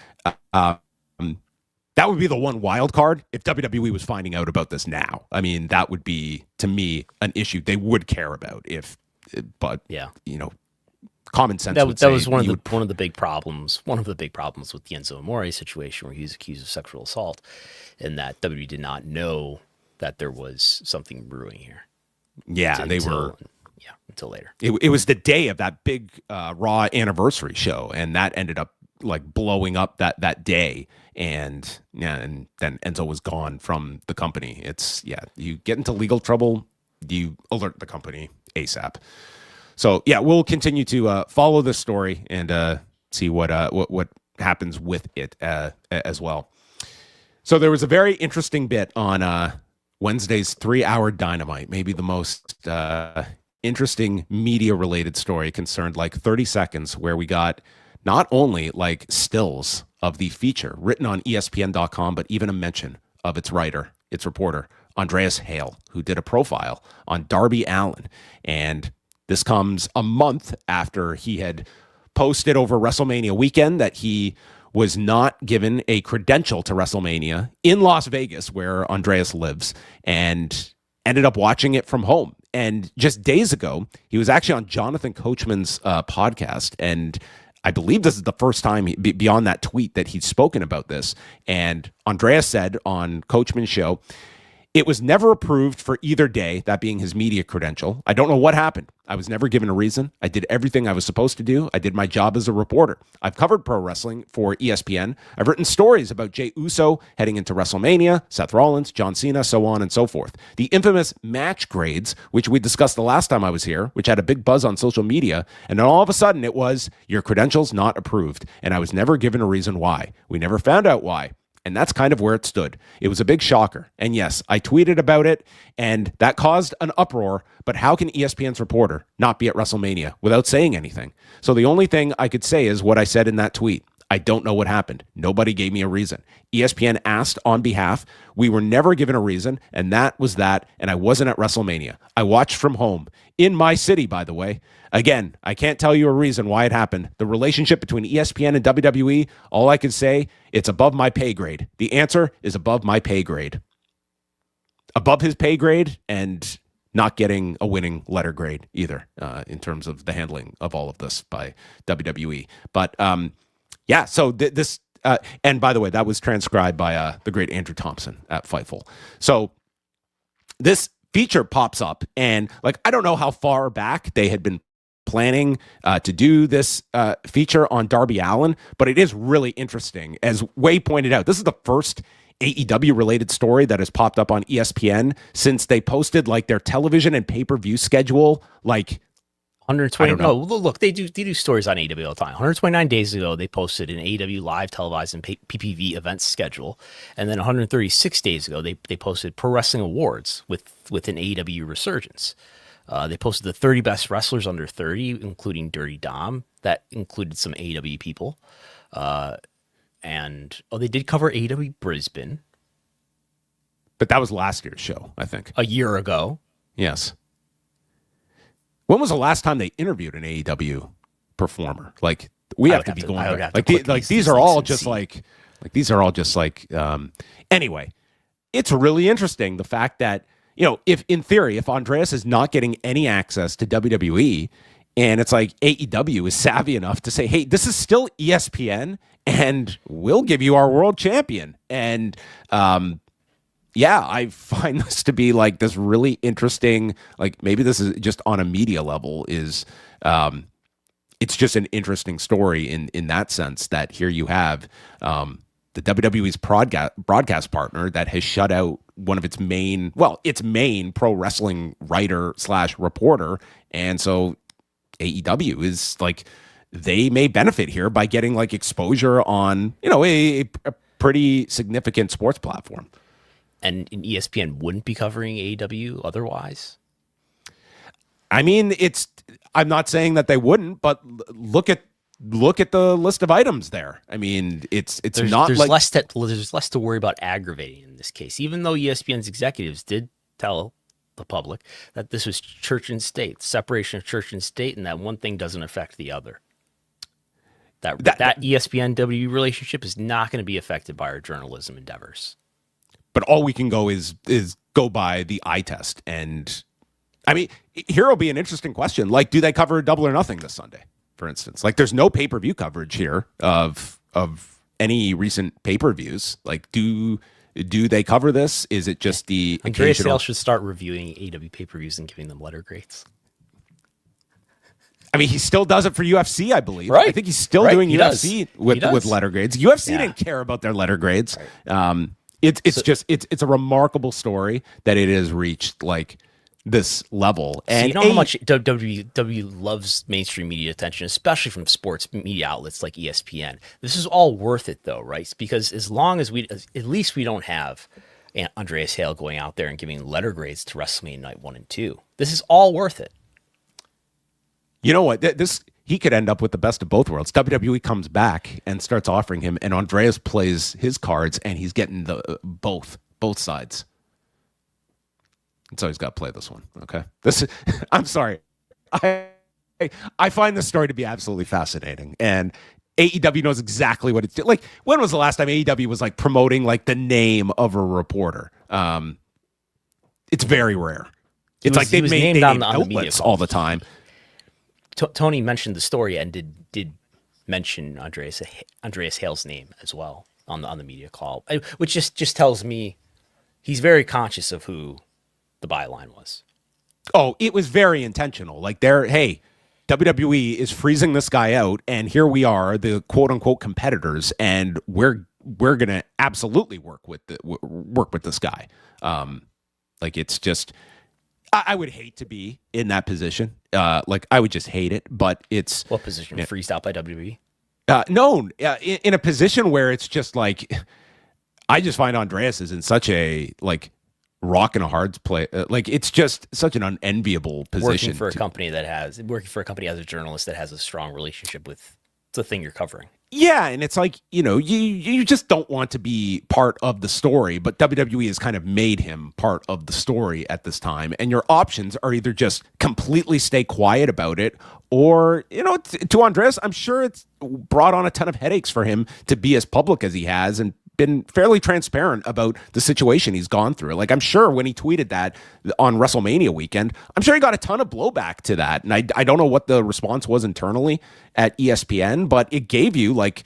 That would be the one wild card if WWE was finding out about this now. I mean, that would be, to me, an issue they would care about but yeah, common sense that would was one of the big problems. One of the big problems with the Enzo Amore situation, where he was accused of sexual assault, and that WWE did not know that there was something brewing here. Yeah, until later. It was the day of that big Raw anniversary show, and that ended up like blowing up that day. And then Enzo was gone from the company. You get into legal trouble, you alert the company ASAP. So yeah, we'll continue to follow this story and see what happens with it as well. So there was a very interesting bit on Wednesday's 3-hour Dynamite, maybe the most interesting media-related story, concerned like 30 seconds, where we got not only like stills of the feature written on ESPN.com, but even a mention of its reporter, Andreas Hale, who did a profile on Darby Allin. And this comes a month after he had posted over WrestleMania weekend that he was not given a credential to WrestleMania in Las Vegas, where Andreas lives, and ended up watching it from home. And just days ago, he was actually on Jonathan Coachman's podcast, and I believe this is the first time beyond that tweet that he's spoken about this. And Andreas said on Coachman's show, it was never approved for either day, that being his media credential. I don't know what happened. I was never given a reason. I did everything I was supposed to do. I did my job as a reporter. I've covered pro wrestling for ESPN. I've written stories about Jey Uso heading into WrestleMania, Seth Rollins, John Cena, so on and so forth. The infamous match grades, which we discussed the last time I was here, which had a big buzz on social media, and then all of a sudden it was, your credential's not approved, and I was never given a reason why. We never found out why. And that's kind of where it stood. It was a big shocker. And yes, I tweeted about it, and that caused an uproar. But how can ESPN's reporter not be at WrestleMania without saying anything? So the only thing I could say is what I said in that tweet. I don't know what happened. Nobody gave me a reason. ESPN asked on behalf. We were never given a reason, and that was that, and I wasn't at WrestleMania. I watched from home. In my city, by the way. Again, I can't tell you a reason why it happened. The relationship between ESPN and WWE, all I can say, it's above my pay grade. The answer is above my pay grade. Above his pay grade, and not getting a winning letter grade either, in terms of the handling of all of this by WWE. But yeah, so this, and by the way, that was transcribed by the great Andrew Thompson at Fightful. So this feature pops up, and like, I don't know how far back they had been planning to do this feature on Darby Allin, but it is really interesting. As Way pointed out, this is the first AEW related story that has popped up on ESPN since they posted like their television and pay-per-view schedule, like 120. No, look, they do stories on AEW all the time. 129 days ago, they posted an AEW live televised and PPV events schedule, and then 136 days ago, they posted Pro Wrestling Awards with an AEW resurgence. They posted the 30 best wrestlers under 30, including Dirty Dom. That included some AEW people, and they did cover AEW Brisbane, but that was last year's show, I think, a year ago. Yes. When was the last time they interviewed an AEW performer? Like, we have to be going back. Like these are all just like these are all just like anyway, it's really interesting the fact that, you know, if in theory, if Andreas is not getting any access to WWE, and it's like AEW is savvy enough to say, hey, this is still ESPN and we'll give you our world champion. And yeah, I find this to be like this really interesting, like maybe this is just on a media level is, it's just an interesting story in that sense that here you have the WWE's broadcast partner that has shut out one of its main pro wrestling writer / reporter. And so AEW is like, they may benefit here by getting like exposure on, a pretty significant sports platform. And ESPN wouldn't be covering AEW otherwise? I mean, I'm not saying that they wouldn't, but look at the list of items there. I mean, there's less to worry about aggravating in this case, even though ESPN's executives did tell the public that this was church and state, separation of church and state, and that one thing doesn't affect the other. That ESPN WWE relationship is not going to be affected by our journalism endeavors. But all we can go is go by the eye test. And I mean, here will be an interesting question. Like, do they cover Double or Nothing this Sunday, for instance? Like, there's no pay-per-view coverage here of any recent pay-per-views. Like, do they cover this? Is it just the Andreas Hale should start reviewing AEW pay-per-views and giving them letter grades. I mean, he still does it for UFC, I believe. Right. I think he's still doing UFC with letter grades. UFC didn't care about their letter grades. Right. It's a remarkable story that it has reached like this level. And you know how much WWE loves mainstream media attention, especially from sports media outlets like ESPN. This is all worth it, though, right? Because as long as at least we don't have Andreas Hale going out there and giving letter grades to WrestleMania Night 1 and 2. This is all worth it. You know what? He could end up with the best of both worlds. WWE comes back and starts offering him, and Andreas plays his cards, and he's getting the both sides. And so he's got to play this one. Okay, I'm sorry. I find this story to be absolutely fascinating, and AEW knows exactly what it's doing. Like, when was the last time AEW was like promoting like the name of a reporter? It's very rare. It's like they've made outlets all the time. Tony mentioned the story and did mention Andreas Hale's name as well on the media call, which just tells me he's very conscious of who the byline was. Oh, it was very intentional. Like, WWE is freezing this guy out, and here we are, the quote unquote competitors, and we're gonna absolutely work with this guy. Like, it's just. I would hate to be in that position. Like, I would just hate it, but it's... What position? Freezed out by WWE? No, in a position where it's just like... I just find Andreas is in such a, like, rock and a hard place. Like, it's just such an unenviable position. Working for a company as a journalist that has a strong relationship with the thing you're covering. Yeah, and it's like, you just don't want to be part of the story, but WWE has kind of made him part of the story at this time, and your options are either just completely stay quiet about it, or, to Andreas, I'm sure it's brought on a ton of headaches for him to be as public as he has and been fairly transparent about the situation he's gone through. Like, I'm sure when he tweeted that on WrestleMania weekend, I'm sure he got a ton of blowback to that. And I don't know what the response was internally at ESPN, but it gave you like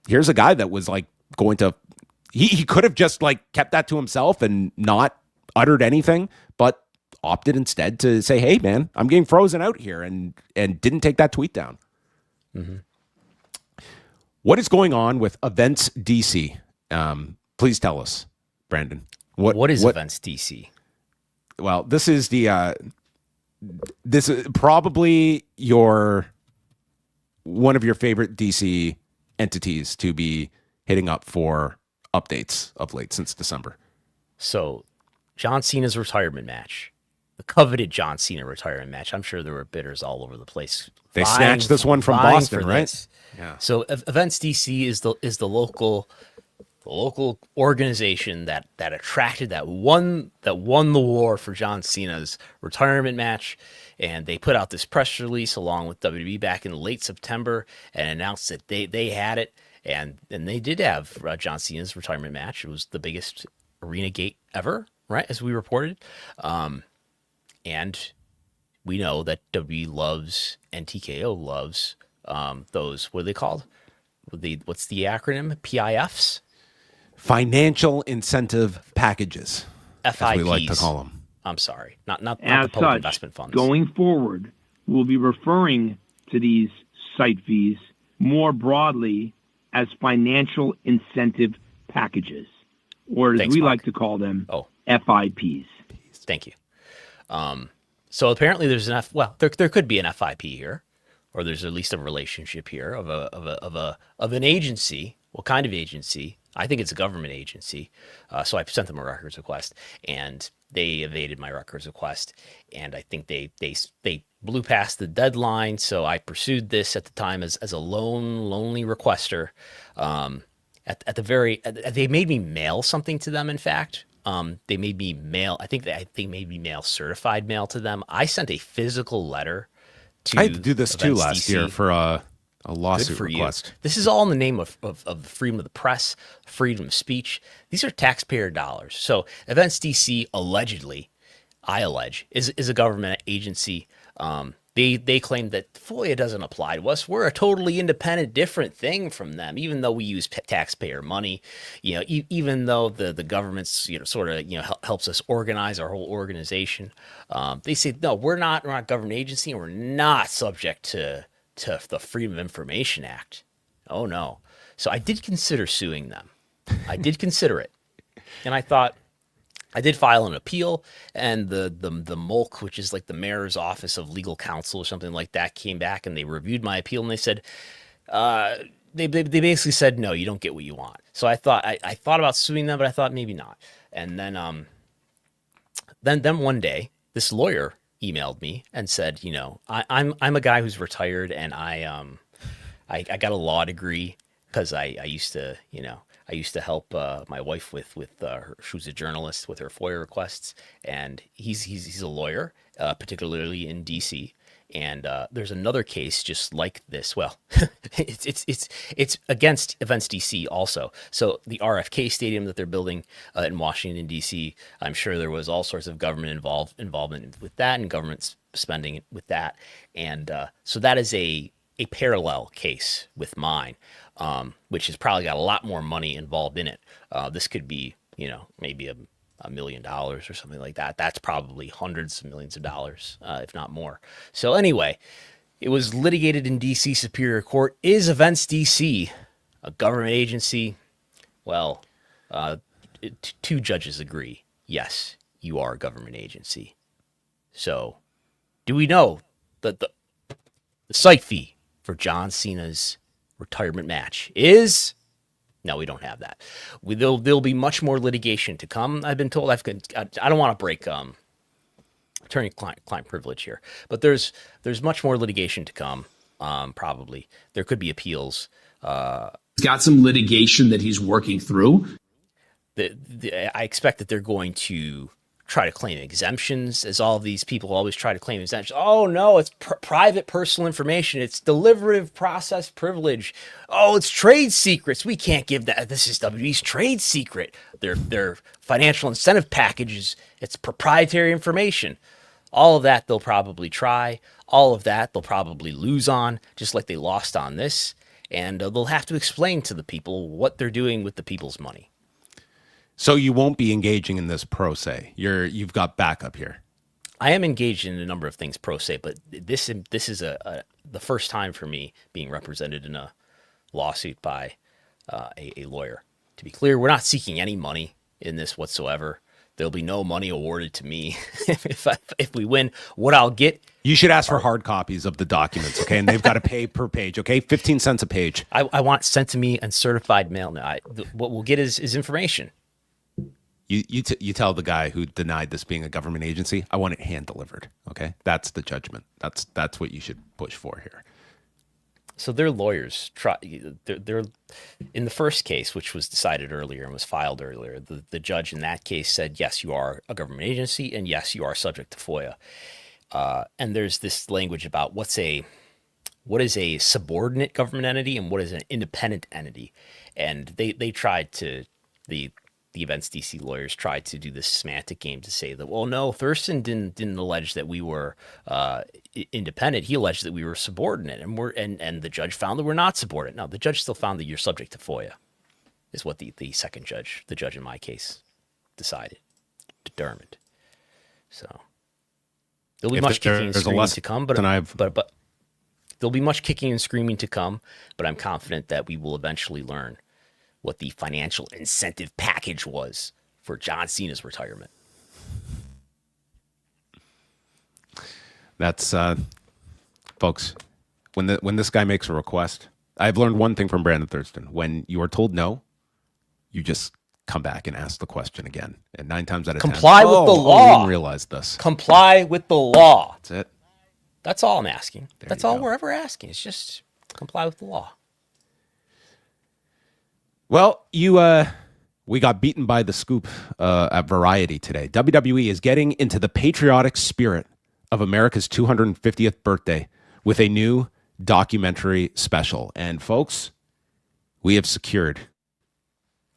here's a guy that was like going to, he could have just like kept that to himself and not uttered anything, but opted instead to say, hey man, I'm getting frozen out here, and didn't take that tweet down. Mm-hmm. What is going on with EventsDC? Please tell us, Brandon. What is EventsDC? Well, this is probably one of your favorite DC entities to be hitting up for updates of late since December. So, John Cena's retirement match, the coveted John Cena retirement match. I'm sure there were bidders all over the place. They snatched this one from Boston, right? This. Yeah. So EventsDC is the local organization that attracted that won the war for John Cena's retirement match, and they put out this press release along with WWE back in late September and announced that they had it, and they did have John Cena's retirement match. It was the biggest arena gate ever, right? As we reported, and we know that WWE loves and TKO loves those, what are they called? What's the acronym? PIFs? Financial incentive packages, FIPs. as we like to call them. I'm sorry, not the As public such, investment funds. going forward, we'll be referring to these site fees more broadly as financial incentive packages, or as Thanks, we Mark. like to call them, Oh. FIPs. Thank you. So apparently there's there could be an FIP here, or there's at least a relationship here of an agency. What kind of agency? I think it's a government agency. So I sent them a records request, and they evaded my records request, and I think they blew past the deadline. So I pursued this at the time as a lonely requester. They made me mail something to them. In fact, they made me mail. I think they made me mail certified mail to them. I sent a physical letter to. I had to do this too last EventsDC. year for a lawsuit request. You. This is all in the name of the freedom of the press, freedom of speech. These are taxpayer dollars. So EventsDC allegedly, I allege, is a government agency. They claim that FOIA doesn't apply to us. We're a totally independent, different thing from them, even though we use taxpayer money. Even though the government's helps us organize our whole organization. They say no, we're not a government agency, and we're not subject to the Freedom of Information Act. Oh no! So I did consider suing them. I did consider it, and I thought. I did file an appeal, and the MOLC, which is like the mayor's office of legal counsel or something like that, came back and they reviewed my appeal, and they said, they basically said, no, you don't get what you want. So I thought about suing them, but I thought maybe not. And then one day, this lawyer emailed me and said, I'm a guy who's retired, and I got a law degree because I used to, I used to help my wife with her, she was a journalist, with her FOIA requests, and he's a lawyer, particularly in DC. And there's another case just like this. Well, it's against EventsDC also. So the RFK Stadium that they're building in Washington DC, I'm sure there was all sorts of government involvement with that, and government spending with that, and so that is a parallel case with mine. Which has probably got a lot more money involved in it. This could be, maybe $1 million or something like that. That's probably hundreds of millions of dollars, if not more. So anyway, it was litigated in DC Superior Court. Is EventsDC a government agency? Well, two judges agree. Yes, you are a government agency. So, do we know that the site fee for John Cena's retirement match is? No, we don't have that. There'll be much more litigation to come. I've been told. I don't want to break attorney-client privilege here, but there's much more litigation to come. Probably there could be appeals. He's got some litigation that he's working through. I expect that they're going to try to claim exemptions, as all of these people always try to claim exemptions. Oh no, it's private personal information. It's deliberative process privilege. Oh, it's trade secrets. We can't give that. This is WWE's trade secret. Their financial incentive packages. It's proprietary information. All of that they'll probably try. All of that they'll probably lose on, just like they lost on this. And they'll have to explain to the people what they're doing with the people's money. So you won't be engaging in this pro se. You've got backup here. I am engaged in a number of things pro se, but this is the first time for me being represented in a lawsuit by a lawyer. To be clear, we're not seeking any money in this whatsoever. There'll be no money awarded to me if we win. What I'll get. You should ask for hard copies of the documents, okay? And they've got to pay per page, okay? 15 cents a page. I want it sent to me in certified mail. Now, what we'll get is information. You tell the guy who denied this being a government agency, I want it hand delivered. Okay, that's the judgment. That's what you should push for here. So their lawyers they're in the first case, which was decided earlier and was filed earlier. The judge in that case said, yes, you are a government agency, and yes, you are subject to FOIA. And there's this language about what is a subordinate government entity and what is an independent entity, and they tried to the EventsDC lawyers tried to do this semantic game to say that, well, no, Thurston didn't allege that we were independent. He alleged that we were subordinate, and the judge found that we're not subordinate. No, the judge still found that you're subject to FOIA, is what the second judge, the judge in my case, determined. So there'll be much kicking and screaming to come, but there'll be much kicking and screaming to come. But I'm confident that we will eventually learn what the financial incentive package was for John Cena's retirement. That's folks. When this guy makes a request, I've learned one thing from Brandon Thurston: when you are told no, you just come back and ask the question again. And 9 times out of 10, comply with the law. I didn't realize this. Comply with the law. That's it. That's all I'm asking. That's all go. we're ever asking. It's just comply with the law. Well, we got beaten by the scoop at Variety today. WWE is getting into the patriotic spirit of America's 250th birthday with a new documentary special. And folks, we have secured,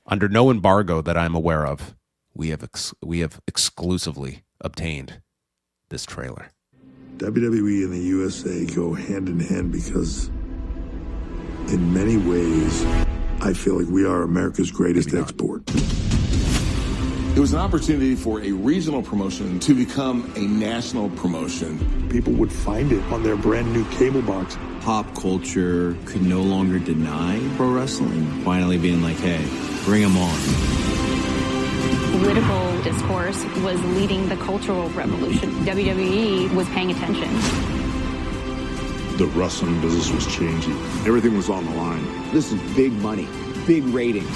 under no embargo that I'm aware of, we have exclusively obtained this trailer. WWE and the USA go hand in hand because in many ways, I feel like we are America's greatest export. It was an opportunity for a regional promotion to become a national promotion. People would find it on their brand new cable box. Pop culture could no longer deny pro wrestling. Finally being like, hey, bring them on. Political discourse was leading the cultural revolution. WWE was paying attention. The wrestling business was changing. Everything was on the line. This is big money, big ratings.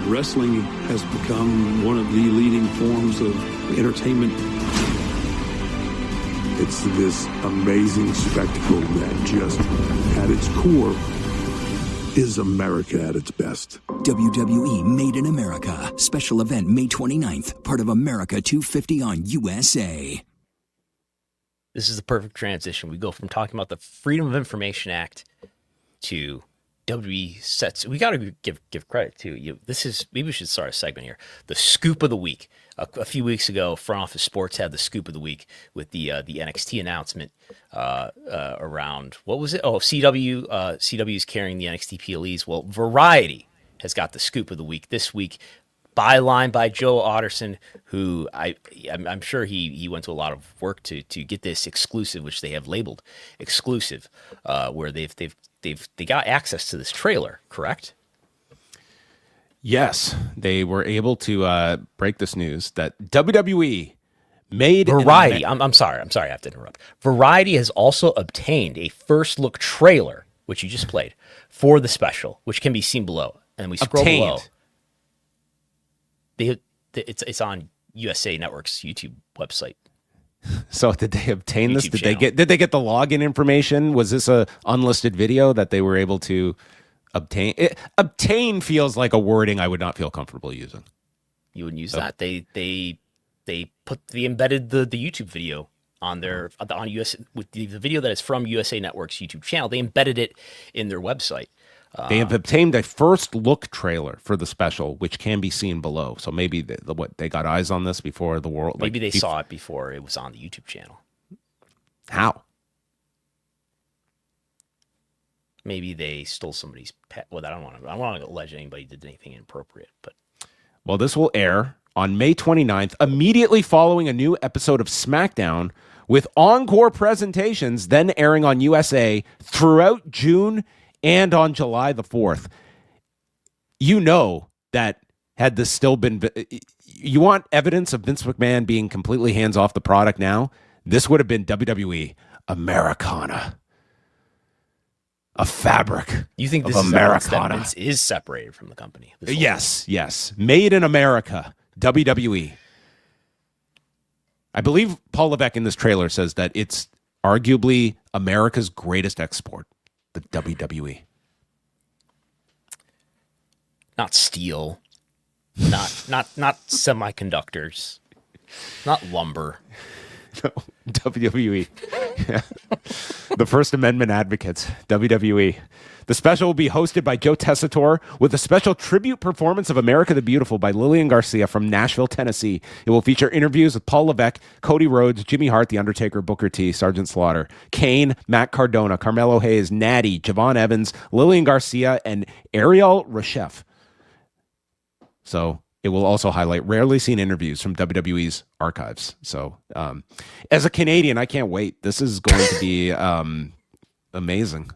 Wrestling has become one of the leading forms of entertainment. It's this amazing spectacle that just, at its core, is America at its best. WWE Made in America. Special event May 29th. Part of America 250 on USA. This is the perfect transition. We go from talking about the Freedom of Information Act to WWE sets. We got to give credit to you. This is, maybe we should start a segment here. The scoop of the week. A few weeks ago, Front Office Sports had the scoop of the week with the NXT announcement around, what was it? Oh, CW is carrying the NXT PLEs. Well, Variety has got the scoop of the week this week. Byline by Joe Otterson, who I'm sure he went to a lot of work to get this exclusive, which they have labeled exclusive, where they got access to this trailer, correct? Yes, they were able to break this news that WWE made Variety. I'm sorry, I have to interrupt. Variety has also obtained a first look trailer, which you just played, for the special, which can be seen below. And we scroll below. It's on USA Network's YouTube website. So did they obtain this? Did they get the login information? Was this a unlisted video that they were able to obtain? Obtain feels like a wording I would not feel comfortable using. You wouldn't use that. They embedded the YouTube video on US with the video that is from USA Network's YouTube channel. They embedded it in their website. They have obtained a first look trailer for the special, which can be seen below. So maybe they got eyes on this before the world. Maybe they saw it before it was on the YouTube channel. How? Maybe they stole somebody's pet. Well, I don't want to allege anybody did anything inappropriate. But well, this will air on May 29th, immediately following a new episode of SmackDown, with encore presentations then airing on USA throughout June and on July the 4th. You know that had this still been... You want evidence of Vince McMahon being completely hands-off the product now? This would have been WWE Americana. A fabric. You think this of is Americana. Vince is separated from the company? Yes. Made in America. WWE. I believe Paul Levesque in this trailer says that it's arguably America's greatest export. The WWE. Not steel, not semiconductors, not lumber. No, WWE. Yeah. The First Amendment advocates, WWE. The special will be hosted by Joe Tessitore with a special tribute performance of America the Beautiful by Lillian Garcia from Nashville, Tennessee. It will feature interviews with Paul Levesque, Cody Rhodes, Jimmy Hart, The Undertaker, Booker T, Sergeant Slaughter, Kane, Matt Cardona, Carmelo Hayes, Natty, Javon Evans, Lillian Garcia, and Ariel Reshef. So It will also highlight rarely seen interviews from WWE's archives. So, as a Canadian, I can't wait. This is going to be amazing.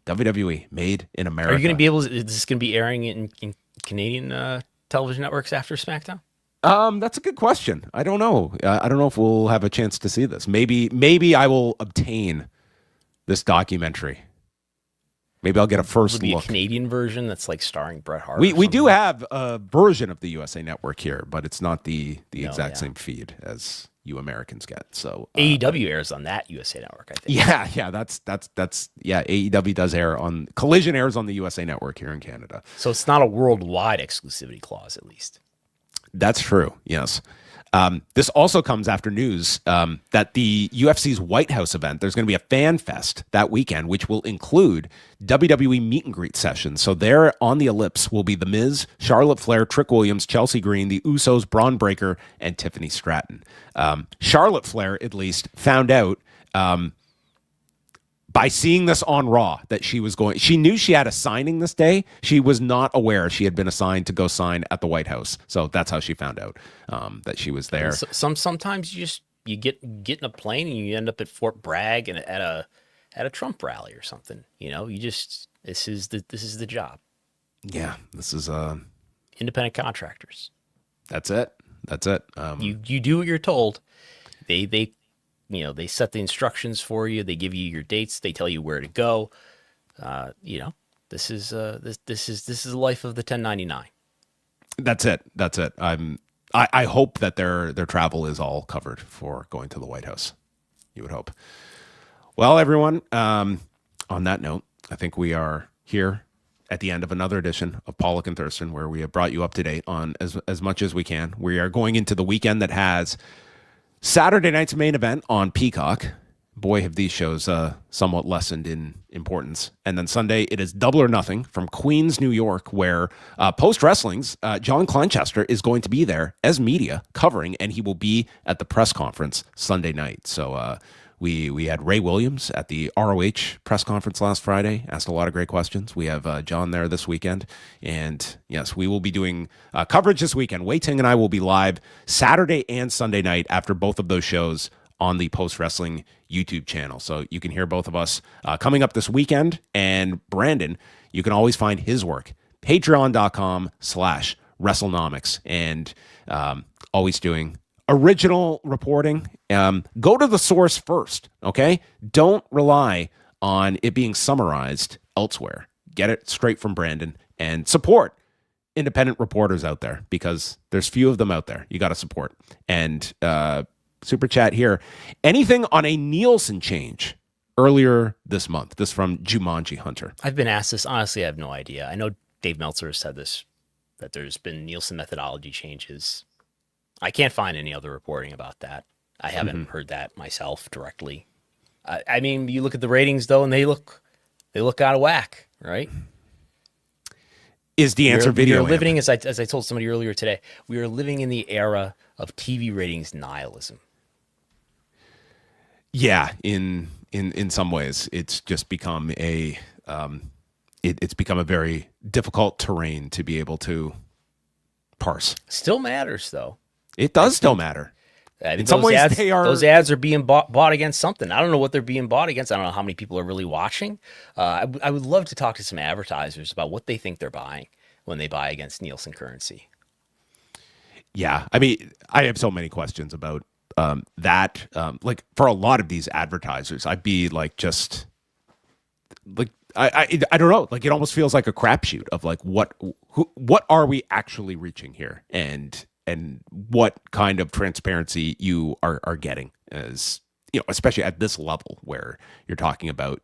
WWE made in America. Are you going to be able? Is this going to be airing in Canadian television networks after SmackDown? That's a good question. I don't know. I don't know if we'll have a chance to see this. Maybe I will obtain this documentary. Maybe I'll get a first Will it be look. a Canadian version that's like starring Bret Hart. We do have a version of the USA Network here, but it's not the exact same feed as you Americans get. So AEW airs on that USA Network, I think. Yeah. That's AEW does air on Collision airs on the USA Network here in Canada. So it's not a worldwide exclusivity clause, at least. That's true. Yes. This also comes after news that the UFC's White House event, there's going to be a fan fest that weekend, which will include WWE meet and greet sessions. So there on the ellipse will be The Miz, Charlotte Flair, Trick Williams, Chelsea Green, The Usos, Braun Breaker, and Tiffany Stratton. Charlotte Flair, at least, found out by seeing this on Raw that she knew she had a signing this day. She was not aware she had been assigned to go sign at the White House. So that's how she found out that she was there. Sometimes you get in a plane and you end up at Fort Bragg and at a Trump rally or something. This is the job. Yeah, this is independent contractors. That's it. You do what you're told. They set the instructions for you. They give you your dates. They tell you where to go. This is the life of the 1099. That's it. I hope that their travel is all covered for going to the White House. You would hope. Well, everyone, on that note, I think we are here at the end of another edition of Pollock and Thurston, where we have brought you up to date on as much as we can. We are going into the weekend that has Saturday night's main event on Peacock. Boy, have these shows somewhat lessened in importance. And then Sunday, it is Double or Nothing from Queens, New York, where Post Wrestling's John Kleinchester is going to be there as media covering, and he will be at the press conference Sunday night. So we had Ray Williams at the ROH press conference last Friday, asked a lot of great questions. We have John there this weekend. And yes, we will be doing coverage this weekend. Wei Ting and I will be live Saturday and Sunday night after both of those shows on the Post Wrestling YouTube channel. So you can hear both of us coming up this weekend. And Brandon, you can always find his work, patreon.com/Wrestlenomics, and always doing original reporting. Go to the source first, okay? Don't rely on it being summarized elsewhere. Get it straight from Brandon and support independent reporters out there, because there's few of them out there. You got to support. And super chat here. Anything on a Nielsen change earlier this month? This from Jumanji Hunter. I've been asked this. Honestly, I have no idea. I know Dave Meltzer has said this, that there's been Nielsen methodology changes. I can't find any other reporting about that. I haven't heard that myself directly. I mean, you look at the ratings though, and they look out of whack, right? Is the answer video? We're living, as I told somebody earlier today, we are living in the era of TV ratings nihilism. Yeah, in some ways, it's just become it's become a very difficult terrain to be able to parse. Still matters though. It does still matter. In some ways, those ads are being bought against something. I don't know what they're being bought against. I don't know how many people are really watching. I would love to talk to some advertisers about what they think they're buying when they buy against Nielsen currency. Yeah, I mean, I have so many questions about that. Like for a lot of these advertisers, I'd be like, just like I don't know. Like it almost feels like a crapshoot of like what are we actually reaching here, and what kind of transparency you are getting, as especially at this level where you're talking about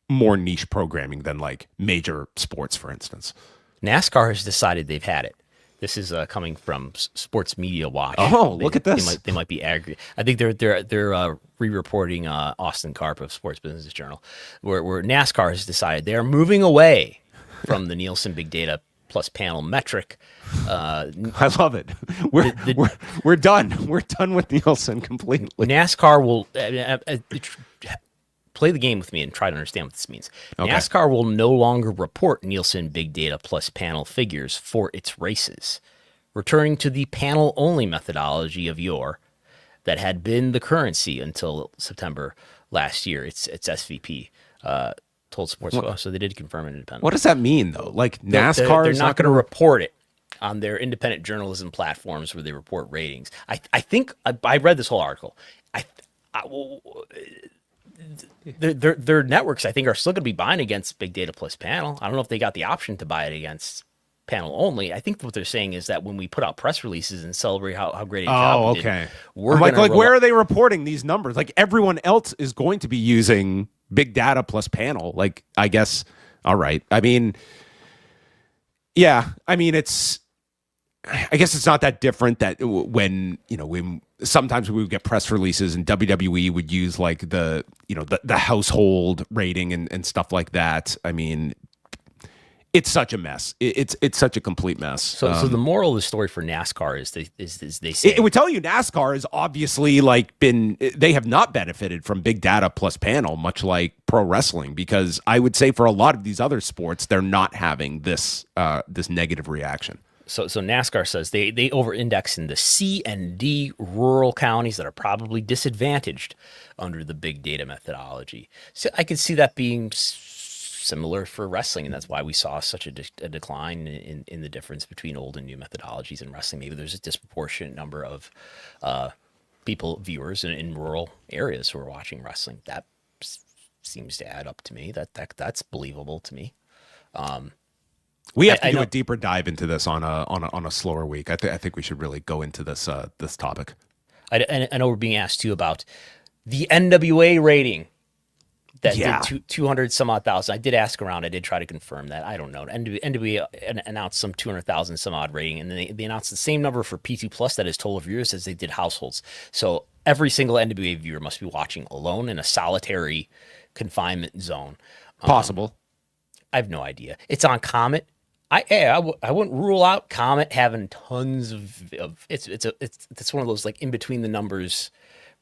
more niche programming than like major sports, for instance. NASCAR has decided they've had it. This is coming from Sports Media Watch. Oh, look at this! They might be aggregate. I think they're re-reporting Austin Karp of Sports Business Journal, where NASCAR has decided they are moving away from the Nielsen Big Data Plus panel metric. I love it. We're done. We're done with Nielsen completely. NASCAR will play the game with me and try to understand what this means. Okay. NASCAR will no longer report Nielsen Big Data plus panel figures for its races, returning to the panel-only methodology of yore that had been the currency until September last year. It's SVP told Sports. So they did confirm it independently. What does that mean, though? Like NASCAR they're is not going to report it on their independent journalism platforms where they report ratings. I think I read this whole article. Their networks, I think, are still going to be buying against Big Data plus panel. I don't know if they got the option to buy it against panel only. I think what they're saying is that when we put out press releases and celebrate how great a job we did, we're like where are they reporting these numbers? Like everyone else is going to be using Big Data plus panel. Like, I guess, all right. I mean, yeah, I mean, I guess it's not that different that when sometimes we would get press releases and WWE would use like the household rating and stuff like that. I mean, it's such a mess. It's such a complete mess. So the moral of the story for NASCAR is they say it would tell you NASCAR is obviously they have not benefited from Big Data plus panel, much like pro wrestling, because I would say for a lot of these other sports, they're not having this negative reaction. So NASCAR says they over-index in the C and D rural counties that are probably disadvantaged under the big data methodology. So I could see that being similar for wrestling, and that's why we saw such a decline in the difference between old and new methodologies in wrestling. Maybe there's a disproportionate number of viewers in rural areas who are watching wrestling. That seems to add up to me. That's believable to me. We have to do a deeper dive into this on a slower week. I think we should really go into this topic. I know we're being asked too about the NWA rating that did 200 some odd thousand. I did ask around. I did try to confirm that. I don't know. NWA announced some 200,000 some odd rating, and then they announced the same number for P2 Plus, that is total viewers, as they did households. So every single NWA viewer must be watching alone in a solitary confinement zone. Possible. I have no idea. It's on Comet. I wouldn't rule out Comet having tons of it's one of those like in between the numbers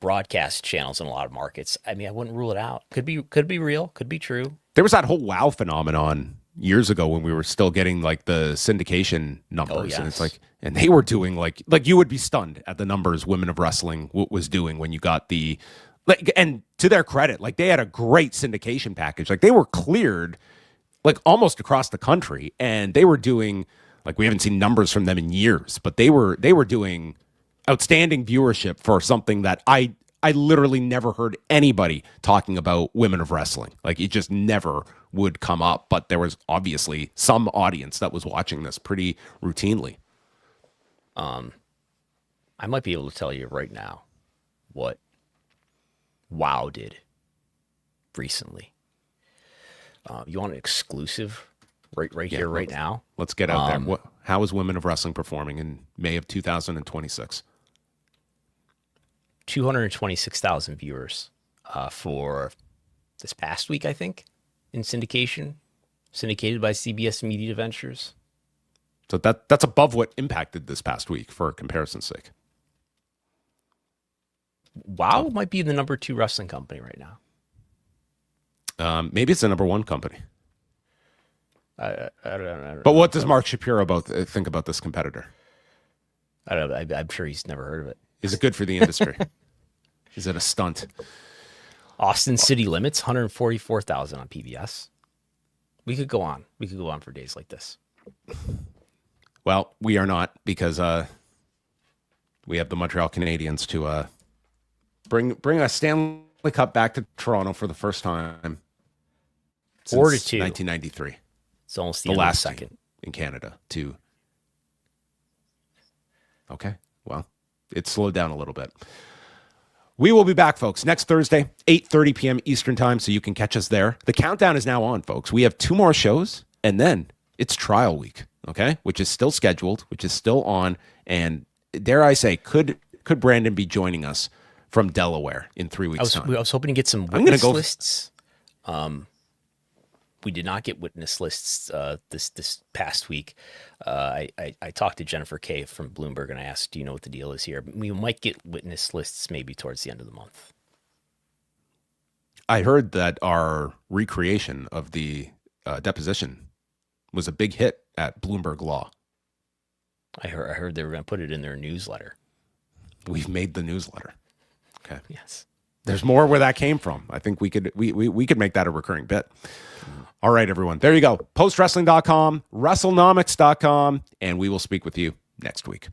broadcast channels in a lot of markets. I mean, I wouldn't rule it out. Could be real, could be true. There was that whole WoW phenomenon years ago when we were still getting like the syndication numbers. Oh, yes. And it's like, and they were doing like you would be stunned at the numbers Women of Wrestling was doing when you got the, like, and to their credit, like they had a great syndication package. Like they were cleared like almost across the country, and they were doing, like, we haven't seen numbers from them in years, but they were doing outstanding viewership for something that I literally never heard anybody talking about Women of Wrestling. Like it just never would come up, but there was obviously some audience that was watching this pretty routinely. I might be able to tell you right now what WoW did recently. You want an exclusive right here, right now? Let's get out there. How is Women of Wrestling performing in May of 2026? 226,000 viewers for this past week, I think, in syndication, syndicated by CBS Media Ventures. So that's above what impacted this past week, for comparison's sake. WoW might be the number 2 wrestling company right now. Maybe it's the number 1 company. I don't know. But what does Mark Shapiro think about this competitor? I don't know. I'm sure he's never heard of it. Is it good for the industry? Is it a stunt? Austin City Limits, 144,000 on PBS. We could go on. We could go on for days like this. Well, we are not, because we have the Montreal Canadiens to bring a Stanley Cup back to Toronto for the first time since 4-2. 1993. It's almost the end last of the second team in Canada to. Okay, well, it slowed down a little bit. We will be back, folks, next Thursday, 8:30 p.m. Eastern time, so you can catch us there. The countdown is now on, folks. We have 2 more shows, and then it's trial week, okay, which is still scheduled, which is still on, and dare I say, could Brandon be joining us from Delaware in 3 weeks' time? I was hoping to get some witness lists. We did not get witness lists this past week. I talked to Jennifer Kay from Bloomberg, and I asked, do you know what the deal is here? We might get witness lists maybe towards the end of the month. I heard that our recreation of the deposition was a big hit at Bloomberg Law. I heard they were going to put it in their newsletter. We've made the newsletter. Okay. Yes. There's more where that came from. I think we could make that a recurring bit. All right, everyone. There you go. Postwrestling.com, Wrestlenomics.com, and we will speak with you next week.